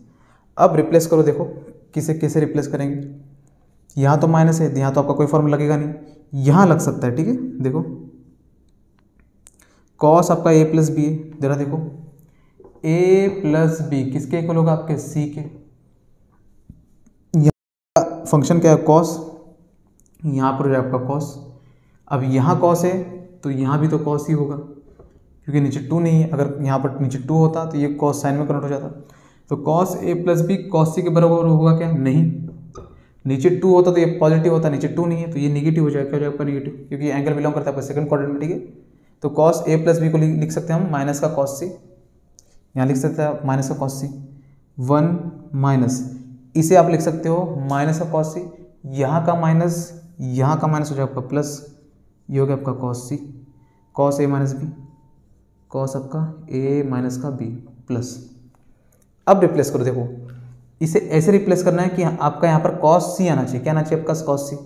अब रिप्लेस करो, देखो किसे कैसे रिप्लेस करेंगे, यहाँ तो माइनस है, यहाँ तो आपका कोई फॉर्मूला लगेगा नहीं, यहाँ लग सकता है, ठीक है। देखो कॉस आपका ए प्लस बी है, जरा देखो ए प्लस बी किसके इक्वल होगा, आपके सी के। यहाँ फंक्शन क्या है, कॉस, यहाँ पर आपका कॉस, अब यहाँ कॉस है तो यहाँ भी तो कॉस ही होगा, क्योंकि नीचे 2 नहीं है, अगर यहाँ पर नीचे 2 होता तो ये कॉस साइन में कन्वर्ट हो जाता। तो cos A plus B cos सी के बराबर होगा क्या, नहीं, नीचे 2 होता तो ये पॉजिटिव होता, नीचे 2 नहीं है तो ये निगेटिव हो जाएगा, क्या हो जाएगा नेगेटिव, क्योंकि एंगल बिलोंग करता है आपका सेकंड क्वाड्रेंट में, ठीक है। तो कॉस ए प्लस बी को लिख सकते हैं हम माइनस का कॉस सी, यहाँ लिख सकते हैं माइनस का कॉस सी, 1 माइनस, इसे आप लिख सकते हो माइनस का कॉस सी, यहाँ का माइनस हो जाएगा आपका प्लस, ये हो गया आपका cos C, cos A minus B, cos आपका ए माइनस का बी प्लस। अब रिप्लेस करो, देखो इसे ऐसे रिप्लेस करना है कि आपका यहाँ पर कॉस सी आना चाहिए, क्या आना चाहिए आपका कॉस सी,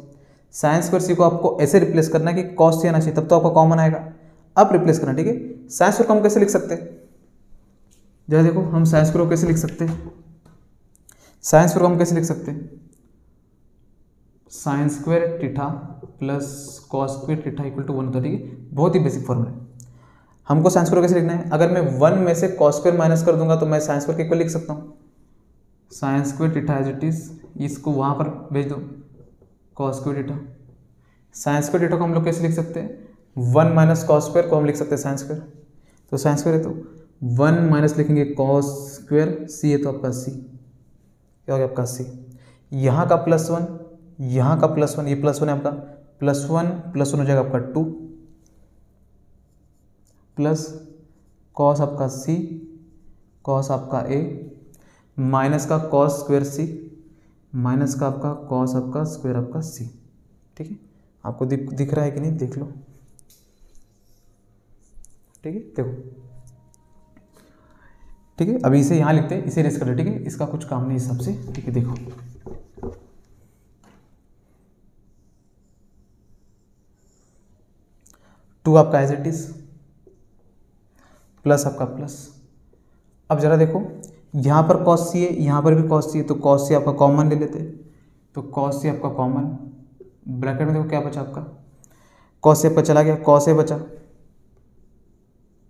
साइन स्क्वायर सी को आपको ऐसे रिप्लेस करना है कि कॉस सी आना चाहिए, तब तो आपका कॉमन आएगा। अब रिप्लेस करना, ठीक है। साइन स्क्वायर को हम कैसे लिख सकते हैं, जरा देखो हम साइन स्क्वायर को कैसे लिख सकते हैं, साइन स्क्वायर को हम कैसे लिख सकते हैं, sine square theta plus cos square theta equal to 1 होता है, ठीक है, बहुत ही बेसिक फॉर्मूला है। हमको साइन स्क्वायर कैसे लिखना है, अगर मैं 1 में से कॉस स्क्वायर माइनस कर दूंगा तो मैं साइन स्क्वायर के इक्वल लिख सकता हूँ, sine square theta as it is, इसको वहाँ पर भेज दो cos square theta. Sine square theta को हम लोग कैसे लिख सकते हैं, 1 माइनस कॉस स्क्वायर को हम लिख सकते हैं साइन स्क्वायर, तो साइन स्क्वायर है तो 1 माइनस लिखेंगे कॉस स्क्वायर, सी है तो आपका सी, क्या हो गया आपका सी, यहाँ का +1, यहाँ का +1, ये +1 है आपका, +1 हो जाएगा आपका 2 प्लस कॉस आपका सी, कॉस आपका ए, माइनस का कॉस स्क्वायर सी, माइनस का आपका कॉस आपका स्क्वायर आपका सी, ठीक है। आपको दिख रहा है कि नहीं, देख लो, ठीक है, देखो, ठीक है। अभी इसे यहाँ लिखते हैं, इसे रेस कर, ठीक है, इसका कुछ काम नहीं हिसाब से, ठीक है। देखो 2 आपका एज इट इज प्लस आपका प्लस। अब जरा देखो यहाँ पर कॉस सी है, यहाँ पर भी कॉस सी है, तो कॉस सी आपका कॉमन ले लेते हैं, तो कॉस सी आपका कॉमन, ब्रैकेट में देखो क्या बचा आपका, कॉस से आपका चला गया, कॉस ए बचा,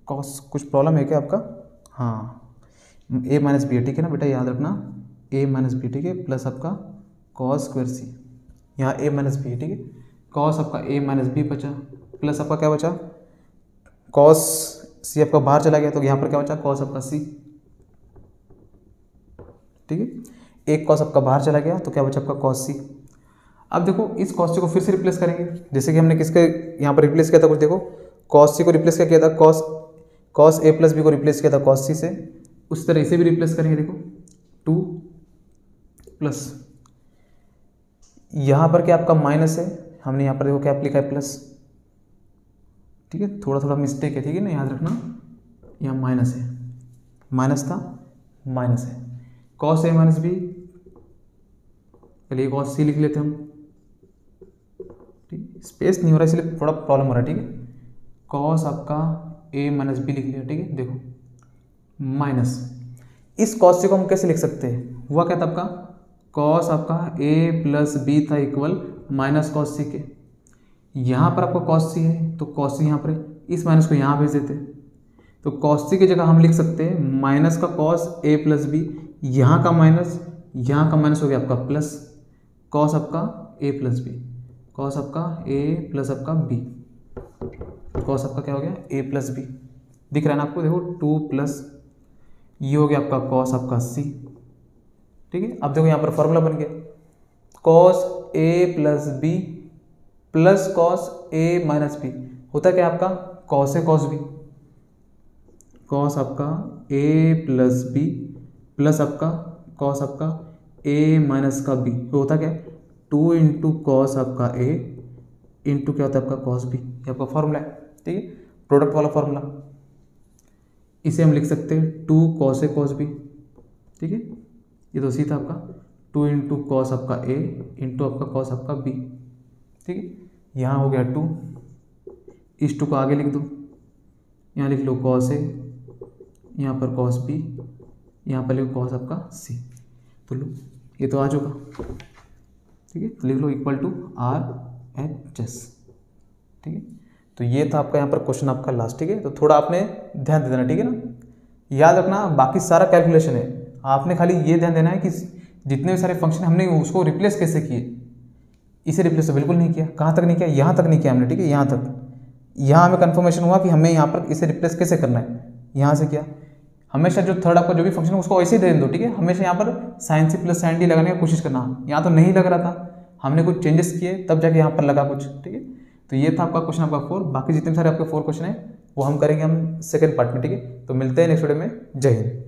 कॉस कुछ प्रॉब्लम है क्या आपका, हाँ ए माइनस बी है, ठीक है ना बेटा, याद रखना ए माइनस बी, ठीक है, प्लस आपका कॉस स्क्वायर सी, यहाँ ए माइनस बी है, ठीक है, कॉस आपका ए माइनस बी बचा, प्लस आपका क्या बचा, कॉस सी आपका बाहर चला गया, तो यहाँ पर क्या बचा, कॉस आपका सी, ठीक है, एक कॉस आपका बाहर चला गया तो क्या बचा आपका कॉस सी। अब देखो इस कॉस सी को फिर से रिप्लेस करेंगे, जैसे कि हमने किसके यहाँ पर रिप्लेस किया था, कुछ देखो कॉस सी को रिप्लेस क्या किया था, कॉस ए प्लस बी को रिप्लेस किया था कॉस सी से, उस तरह इसे भी रिप्लेस करेंगे, देखो 2 प्लस, यहाँ पर क्या आपका माइनस है, हमने यहाँ पर देखो क्या लिखा है प्लस, ठीक है, थोड़ा थोड़ा मिस्टेक है, ठीक है ना, याद रखना, यहाँ माइनस है, माइनस था माइनस है, कॉस ए माइनस बी, पहले कॉस सी लिख लेते हैं हम, ठीक, स्पेस नहीं हो रहा इसलिए थोड़ा प्रॉब्लम हो रहा है, ठीक है, कॉस आपका ए माइनस बी लिख लिया, ठीक है, देखो माइनस, इस कॉस सी को हम कैसे लिख सकते हैं, हुआ क्या था आपका, कॉस आपका ए प्लस बी था इक्वल माइनस कॉस सी के, यहाँ पर आपका कॉस सी है तो कॉस सी यहाँ पर है, इस माइनस को यहाँ भेज देते हैं, तो कॉस सी की जगह हम लिख सकते हैं माइनस का कॉस ए प्लस बी, यहाँ का माइनस हो गया आपका प्लस कॉस आपका ए प्लस बी, कॉस आपका ए प्लस आपका बी, कॉस आपका क्या हो गया ए प्लस बी, दिख रहा है ना आपको, देखो 2 प्लस ये हो गया आपका कॉस आपका सी, ठीक है। अब देखो यहाँ पर फॉर्मूला बन गया, cos A plus B plus cos A minus B, होता क्या आपका cos A cos B, cos आपका ए प्लस बी प्लस आपका कॉस आपका ए माइनस का बी, तो होता क्या 2 इंटू कॉस आपका ए इंटू क्या होता है आपका कॉस बी, ये आपका फॉर्मूला है, ठीक है, प्रोडक्ट वाला फॉर्मूला, इसे हम लिख सकते हैं 2 कॉस ए कॉस बी, ठीक है, ये तो सी था आपका, 2 इंटू कॉस आपका ए इंटू आपका कॉस आपका बी, ठीक है। यहाँ हो गया 2, इस 2 को आगे लिख दो, यहाँ लिख लो कॉस ए, यहाँ पर कॉस बी, यहाँ पर लिखो कॉस आपका सी, तो लो ये तो आ जाएगा, ठीक है। तो लिख लो इक्वल टू RHS, ठीक है। तो ये था आपका यहाँ पर क्वेश्चन आपका लास्ट, ठीक है। तो थोड़ा आपने ध्यान दे देना, ठीक है ना, याद रखना बाकी सारा कैलकुलेशन है, आपने खाली ये ध्यान देना है कि जितने भी सारे फंक्शन हमने उसको रिप्लेस कैसे किए। इसे रिप्लेस तो बिल्कुल नहीं किया, कहाँ तक नहीं किया, यहाँ तक नहीं किया हमने, ठीक है, यहाँ तक। यहाँ हमें कन्फर्मेशन हुआ कि हमें यहाँ पर इसे रिप्लेस कैसे करना है, यहाँ से किया। हमेशा जो थर्ड आपका जो भी फंक्शन है उसको ऐसे ही दे दो, ठीक है। हमेशा यहाँ पर sin c plus sin d लगाने की कोशिश करना, यहाँ तो नहीं लग रहा था, हमने कुछ चेंजेस किए तब जाके यहाँ पर लगा कुछ, ठीक है। तो ये था आपका क्वेश्चन आपका 4। बाकी जितने सारे आपके 4 क्वेश्चन है वो हम करेंगे हम सेकंड पार्ट में, ठीक है। तो मिलते हैं नेक्स्ट वीडियो में। जय हिंद।